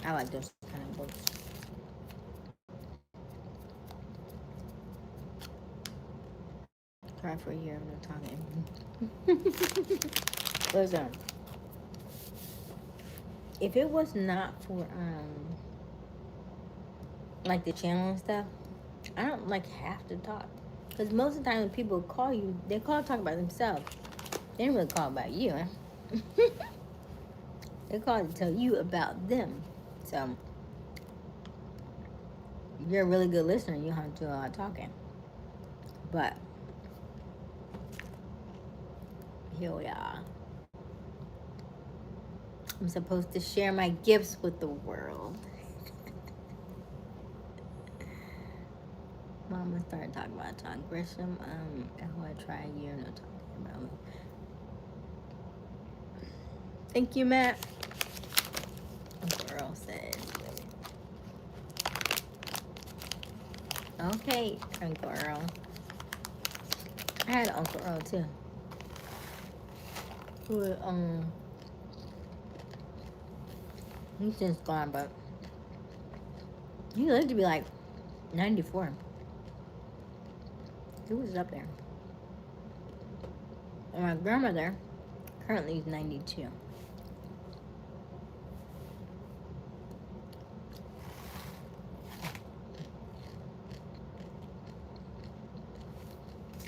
I like those kind of books. Try for a year of no talking. Listen, if it was not for like the channel and stuff, I don't like have to talk. Because most of the time when people call you, they call to talk about themselves. They don't really call about you. They call to tell you about them. So you're a really good listener. You don't have to do a lot of talking. But here we are. I'm supposed to share my gifts with the world. Mama started talking about John Grisham. Who I try a year no talking about me. Thank you, Matt. Uncle Earl said. Okay, Uncle Earl. I had Uncle Earl too. Who he's since gone, but he lived to be like 94. He was up there. And my grandmother currently is 92.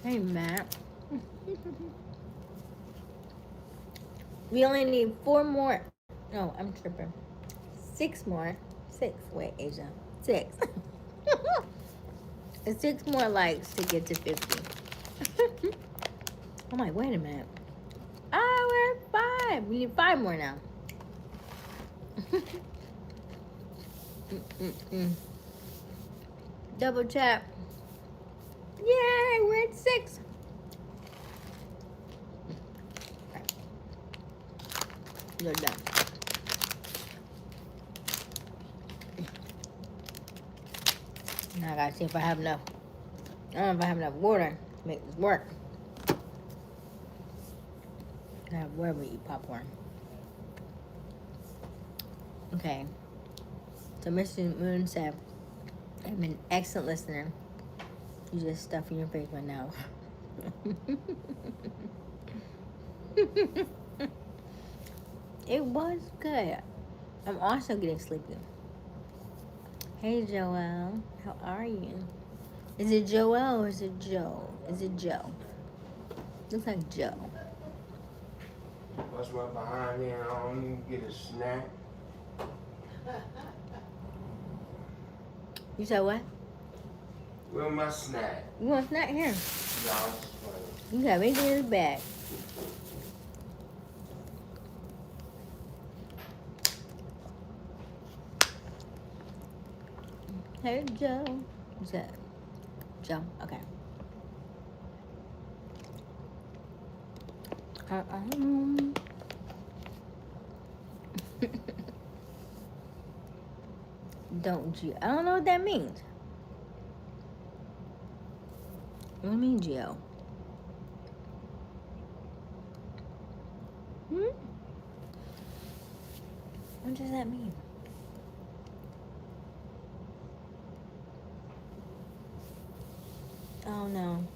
Hey, Matt. We only need 4 more. No, I'm tripping. 6 more. 6. Wait, Asia. 6. And 6 more likes to get to 50. I'm like, wait a minute. We're at 5. We need 5 more now. Double tap. Yay, we're at 6. Right. You're done. Now I gotta see if I have enough. I don't know if I have enough water to make this work. I have where we eat popcorn. Okay. So Mr. Moon said, I'm an excellent listener. You just stuffing your face right now. It was good. I'm also getting sleepy. Hey, Joelle. How are you? Is it Joelle or is it Joe? Is it Joe? Looks like Joe. What's right behind me? I don't even get a snack. You said what? Where's my snack? You want a snack here? Y'all. You have anything in the bag. Hey, Joe. Who's that? Joe? Okay. Don't you? I don't know what that means. What do you mean, Joe? What does that mean? no.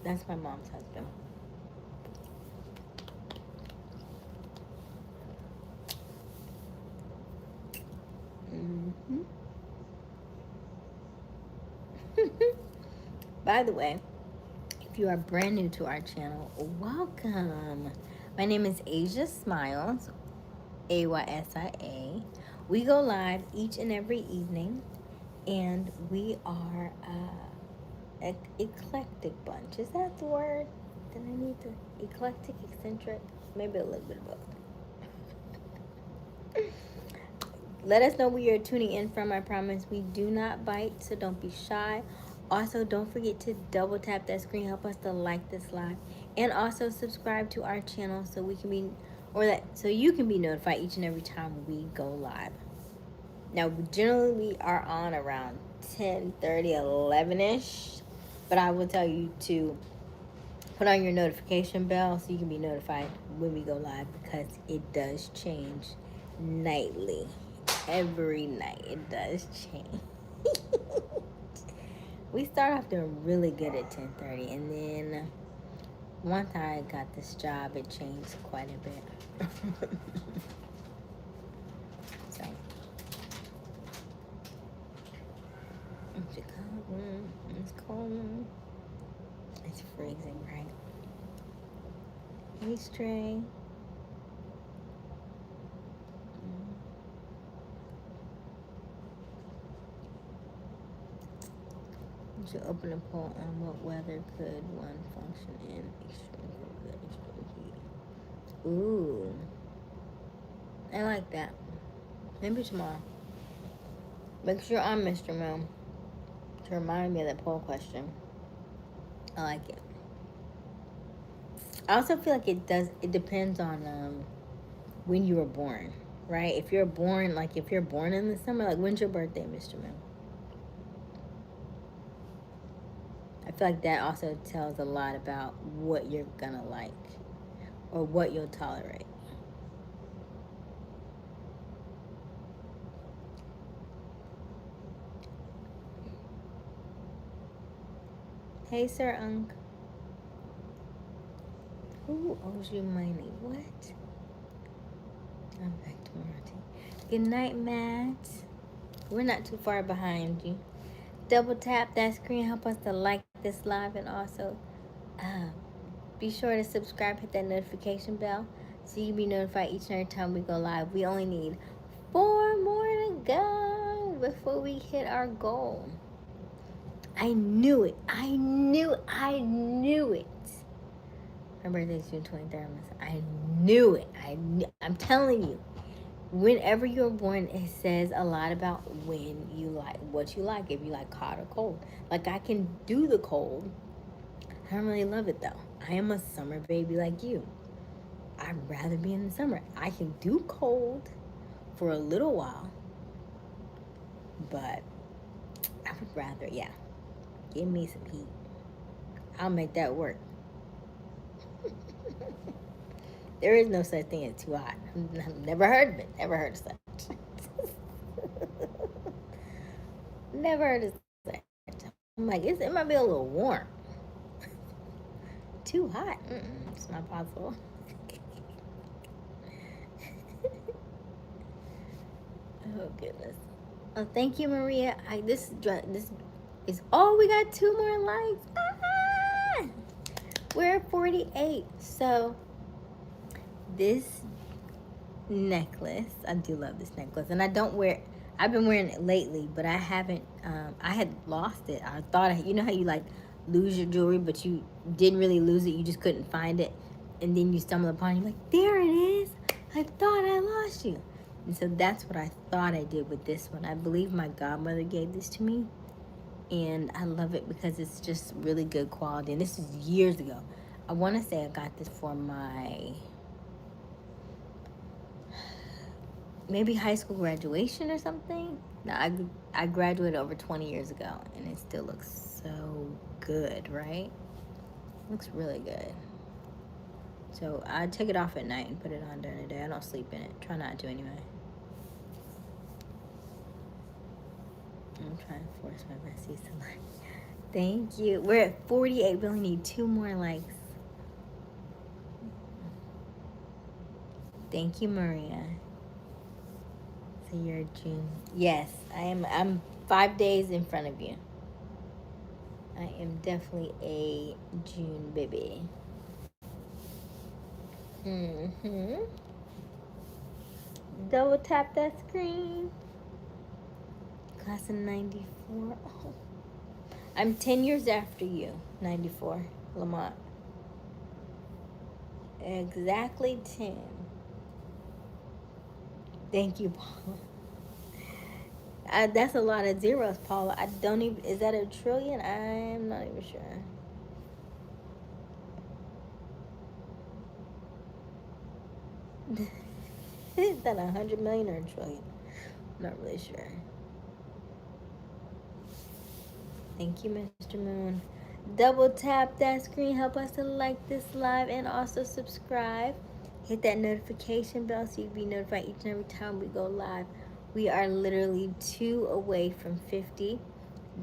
That's my mom's husband. Mm-hmm. By the way, if you are brand new to our channel, welcome. My name is Aysia Smiles, Aysia. We go live each and every evening, and we are an eclectic bunch. Is that the word that I need to? Eclectic, eccentric, maybe a little bit of both. Let us know where you're tuning in from. I promise we do not bite, so don't be shy. Also, don't forget to double tap that screen, help us to like this live, and also subscribe to our channel so we can be, or that so you can be notified each and every time we go live. Now, generally we are on around 10:30, 11ish, but I will tell you to put on your notification bell so you can be notified when we go live, because it does change nightly. Every night it does change. We start off doing really good at 10:30, and then once I got this job, it changed quite a bit. So, Chicago, it's cold. It's freezing, right? Hey, Stray. You should open a poll on what weather could one function in extreme cold, extreme heat. Ooh, I like that. Maybe tomorrow. Make sure I'm Mr. Moon to remind me of that poll question. I like it. I also feel like it depends on when you were born, right? If you're born in the summer, like when's your birthday, Mr. Moon? I feel like that also tells a lot about what you're gonna like or what you'll tolerate. Hey, Sir Unk. Who owes you money? What? I'm back to Marty. Good night, Matt. We're not too far behind you. Double tap that screen, help us to like this live, and also be sure to subscribe, hit that notification bell so you can be notified each and every time we go live. We only need 4 more to go before we hit our goal. I knew it. I knew it. My birthday is June 23rd. I knew it. I'm telling you. Whenever you're born, it says a lot about when you like, what you like, if you like hot or cold. Like, I can do the cold. I don't really love it, though. I am a summer baby like you. I'd rather be in the summer. I can do cold for a little while, but I would rather, give me some heat. I'll make that work. There is no such thing as too hot. I've never heard of it. Never heard of such. Never heard of such. I'm like, it might be a little warm. Too hot. It's not possible. Oh, goodness. Oh, thank you, Maria. This is, we got 2 more likes. Ah! We're at 48. So, this necklace, I do love this necklace, and I've been wearing it lately, but I haven't, I had lost it. I thought, you know how you like lose your jewelry, but you didn't really lose it, you just couldn't find it, and then you stumble upon it, you're like, there it is, I thought I lost you. And so that's what I thought I did with this one. I believe my godmother gave this to me, and I love it because it's just really good quality, and this is years ago. I want to say I got this for my maybe high school graduation or something. Now, I graduated over 20 years ago, and it still looks so good, right? It looks really good. So I take it off at night and put it on during the day. I don't sleep in it. Try not to anyway. I'm trying to force my besties to like. Thank you. We're at 48. We only need 2 more likes. Thank you, Maria. So you're June. Yes, I am. I'm 5 days in front of you. I am definitely a June baby. Mm-hmm. Double tap that screen. Class of 94. Oh. I'm 10 years after you, 94, Lamont. Exactly 10. Thank you, Paula. That's a lot of zeros, Paula. I don't even, is that a trillion? I'm not even sure. Is that 100 million or a trillion? I'm not really sure. Thank you, Mr. Moon. Double tap that screen. Help us to like this live and also subscribe. Hit that notification bell so you'll be notified each and every time we go live. We are literally 2 away from 50.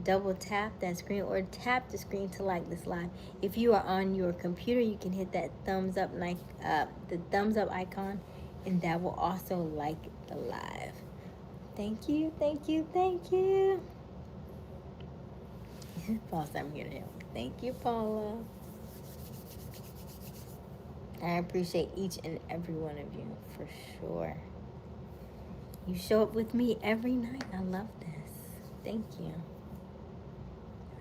Double tap that screen or tap the screen to like this live. If you are on your computer, you can hit that thumbs up, the thumbs up icon, and that will also like the live. Thank you, thank you, thank you. Boss, I'm here to help. Thank you, Paula. I appreciate each and every one of you for sure. You show up with me every night. I love this. Thank you.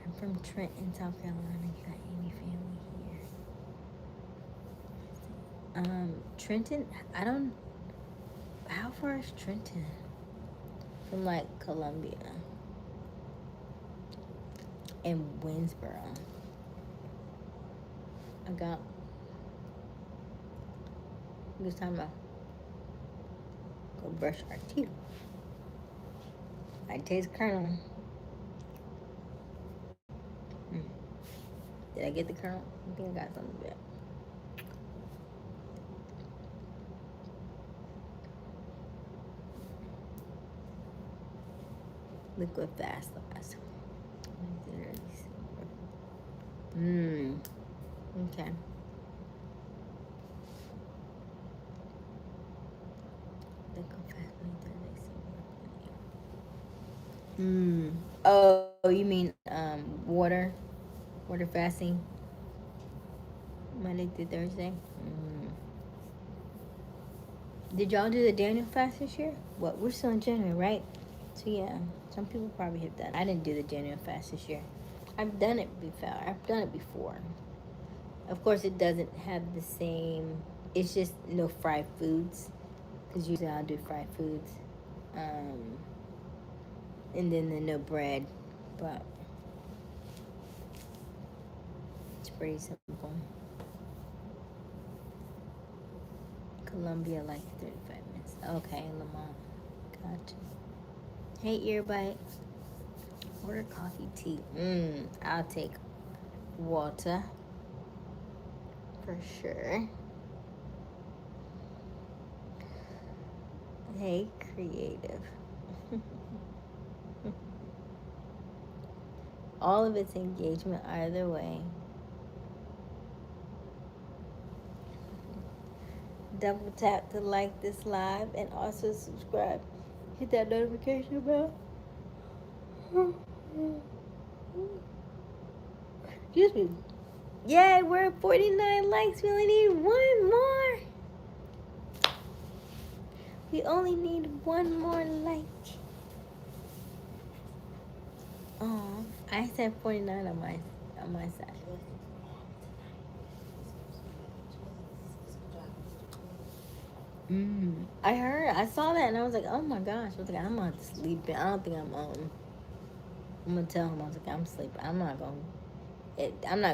I'm from Trenton, South Carolina. You got any family here? Trenton, I don't. How far is Trenton from like Columbia and Winsboro? I got. This time I go brush our teeth. I taste kernel. Did I get the kernel? I think I got some of it. Liquid fast loss. Okay. Oh, you mean water fasting, Monday through Thursday. Did y'all do the Daniel fast this year? What, we're still in January, right? So yeah, some people probably hit that. I didn't do the Daniel fast this year. I've done it before. Of course, it doesn't have the same. It's just no fried foods, because usually I'll do fried foods, and then the no bread, but it's pretty simple. Columbia, like 35 minutes. Okay, Lamont. Gotcha. Hey, earbite. Order coffee, tea. I'll take water. For sure. Hey, creative. All of its engagement either way. Double tap to like this live and also subscribe. Hit that notification bell. Excuse me. Yay, we're at 49 likes. We only need 1 more. We only need 1 more like. Oh, I said 49 on my side. I saw that and I was like, oh my gosh. I was like, I'm not sleeping. I don't think I'm gonna tell him. I was like, I'm sleeping. I'm not gonna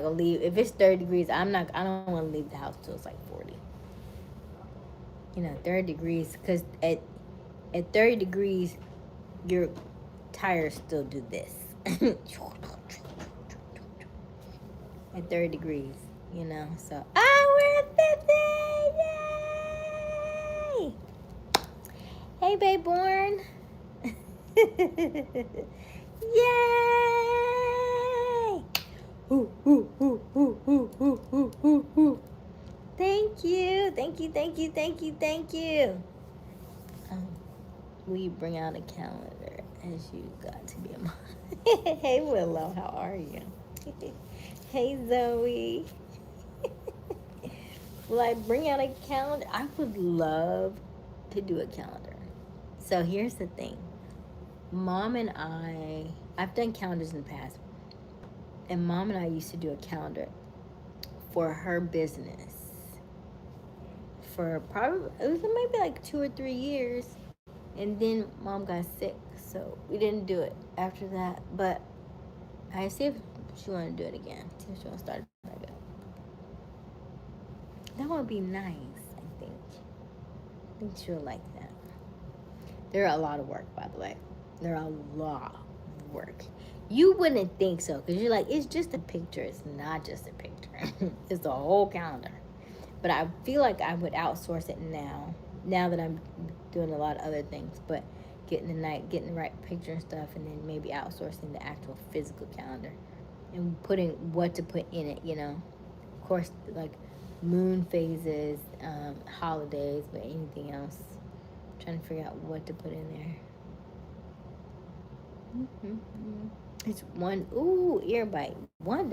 leave. If it's 30 degrees, I don't want to leave the house till it's like 40. 30 degrees, because at 30 degrees, your tires still do this. At 30 degrees, so. We're at 50! Yay! Hey, babe born. Yay! Thank you, thank you, thank you, thank you, thank you. Will you bring out a calendar as you got to be a mom? Hey Willow, how are you? Hey Zoe. Will I bring out a calendar? I would love to do a calendar. So here's the thing. Mom and I've done calendars in the past, and Mom and I used to do a calendar for her business for probably, it was maybe like 2 or 3 years, and then Mom got sick, so we didn't do it after that. But I see if she want to do it again. See if she want to start it back up. That would be nice. I think she'll like that. They're a lot of work, by the way. They're a lot of work. You wouldn't think so, because you're like, it's just a picture. It's not just a picture. It's a whole calendar. But I feel like I would outsource it now that I'm doing a lot of other things. But getting the right picture and stuff, and then maybe outsourcing the actual physical calendar and putting what to put in it, Of course, like moon phases, holidays, but anything else. I'm trying to figure out what to put in there. It's one, ear bite. No.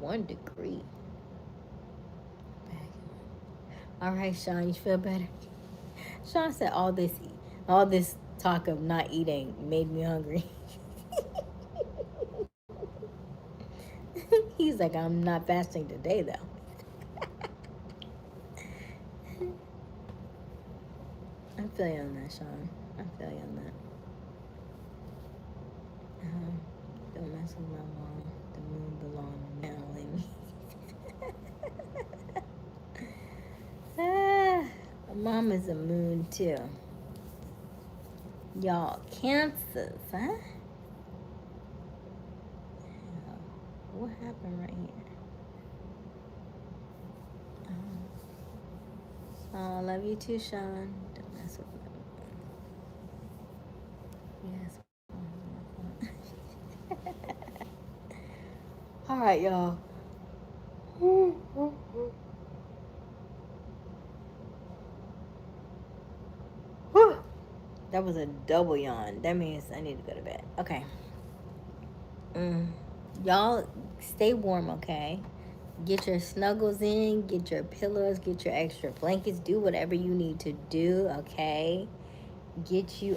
1 degree. All right, Sean, you feel better? Sean said all this talk of not eating made me hungry. He's like, I'm not fasting today, though. I feel you on that, Sean. I feel you on that. Don't mess with my mom. The moon belongs to Melanie. Mom is a moon, too. Y'all, Cancers, huh? What happened right here? Oh, love you too, Sean. Don't mess with me. Yes. All right, y'all. That was a double yawn. That means I need to go to bed. Okay. Y'all stay warm, okay? Get your snuggles in, get your pillows, get your extra blankets, do whatever you need to do, okay? Get you,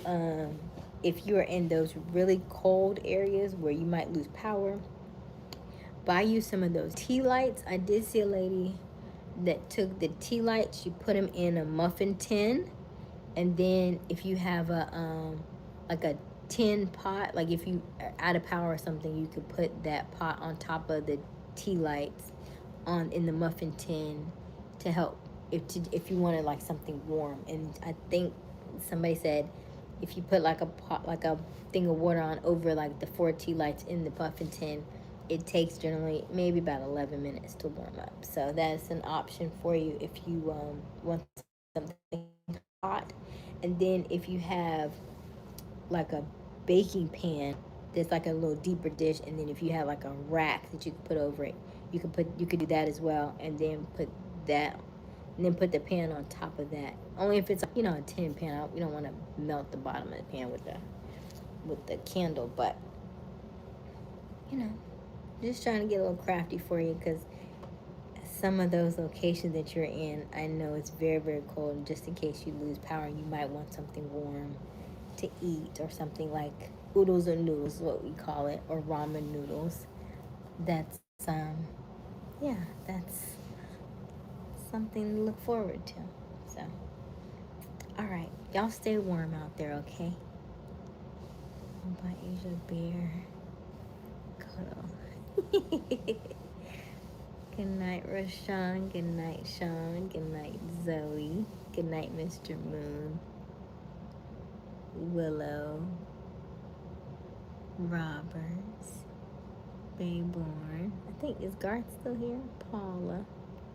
if you're in those really cold areas where you might lose power, buy you some of those tea lights. I did see a lady that took the tea lights, she put them in a muffin tin, and then if you have like a tin pot, like if you are out of power or something, you could put that pot on top of the tea lights in the muffin tin to help if you wanted like something warm. And I think somebody said if you put like a thing of water on over like the 4 tea lights in the muffin tin, it takes generally maybe about 11 minutes to warm up. So that's an option for you if you want something hot. And then if you have like a baking pan that's like a little deeper dish, and then if you have like a rack that you can put over it, you could do that as well, and then put the pan on top of that. Only if it's a tin pan. You don't want to melt the bottom of the pan with the candle, but just trying to get a little crafty for you, because some of those locations that you're in, I know it's very, very cold, and just in case you lose power, you might want something warm to eat, or something like oodles or noodles, what we call it, or ramen noodles. That's that's something to look forward to. So, all right, y'all stay warm out there, okay? By Asia Bear. Cuddle. Good night, Rashawn. Good night, Sean. Good night, Zoe. Good night, Mr. Moon. Willow. Roberts. Bayborn. I think, is Garth still here? Paula.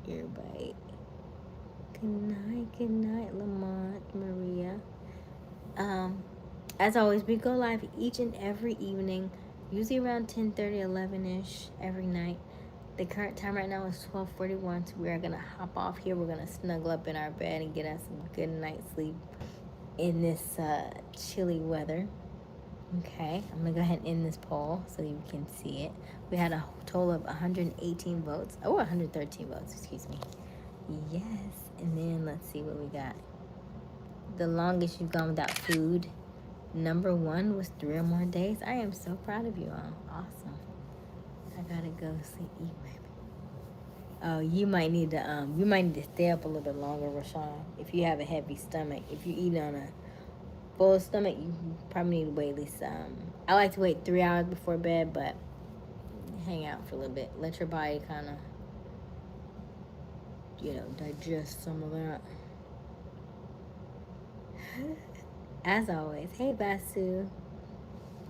Everybody. Good night, Lamont, Maria. As always, we go live each and every evening, usually around 10:30, 11-ish every night. The current time right now is 12:41, so we are going to hop off here. We're going to snuggle up in our bed and get us some good night's sleep in this chilly weather. Okay, I'm going to go ahead and end this poll so you can see it. We had a total of 118 votes. Oh, 113 votes, excuse me. Yes, and then let's see what we got. The longest you've gone without food. Number 1 was 3 or more days. I am so proud of you all. Awesome. I gotta go sleep, eat, baby. Oh, you might need to stay up a little bit longer, Rashawn. If you have a heavy stomach, if you eat on a full stomach, you probably need to wait at least. I like to wait 3 hours before bed, but hang out for a little bit. Let your body kind of, digest some of that. As always, hey Basu.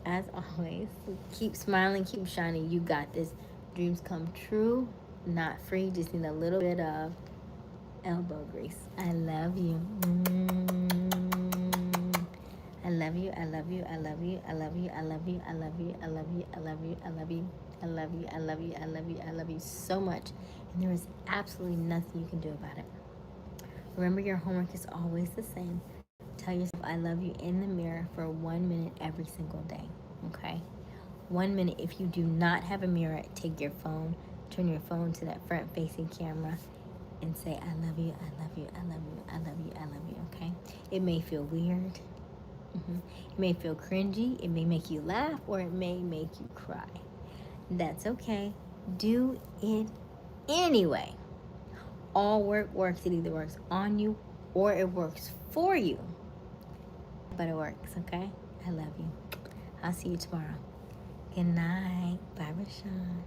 As always, keep smiling, keep shining. You got this. Dreams come true, not free. Just need a little bit of elbow grease. I love you. I love you. I love you. I love you. I love you. I love you. I love you. I love you. I love you. I love you. I love you. I love you. I love you. I love you so much. And there is absolutely nothing you can do about it. Remember, your homework is always the same. Tell yourself I love you in the mirror for 1 minute every single day. Okay? 1 minute. If you do not have a mirror, take your phone, turn your phone to that front facing camera, and say I love you, I love you, I love you, I love you, I love you. Okay? It may feel weird. It may feel cringy. It may make you laugh, or it may make you cry. That's okay. Do it anyway. All work works. It either works on you or it works for you. But it works, okay? I love you. I'll see you tomorrow. Good night. Bye, Rashawn.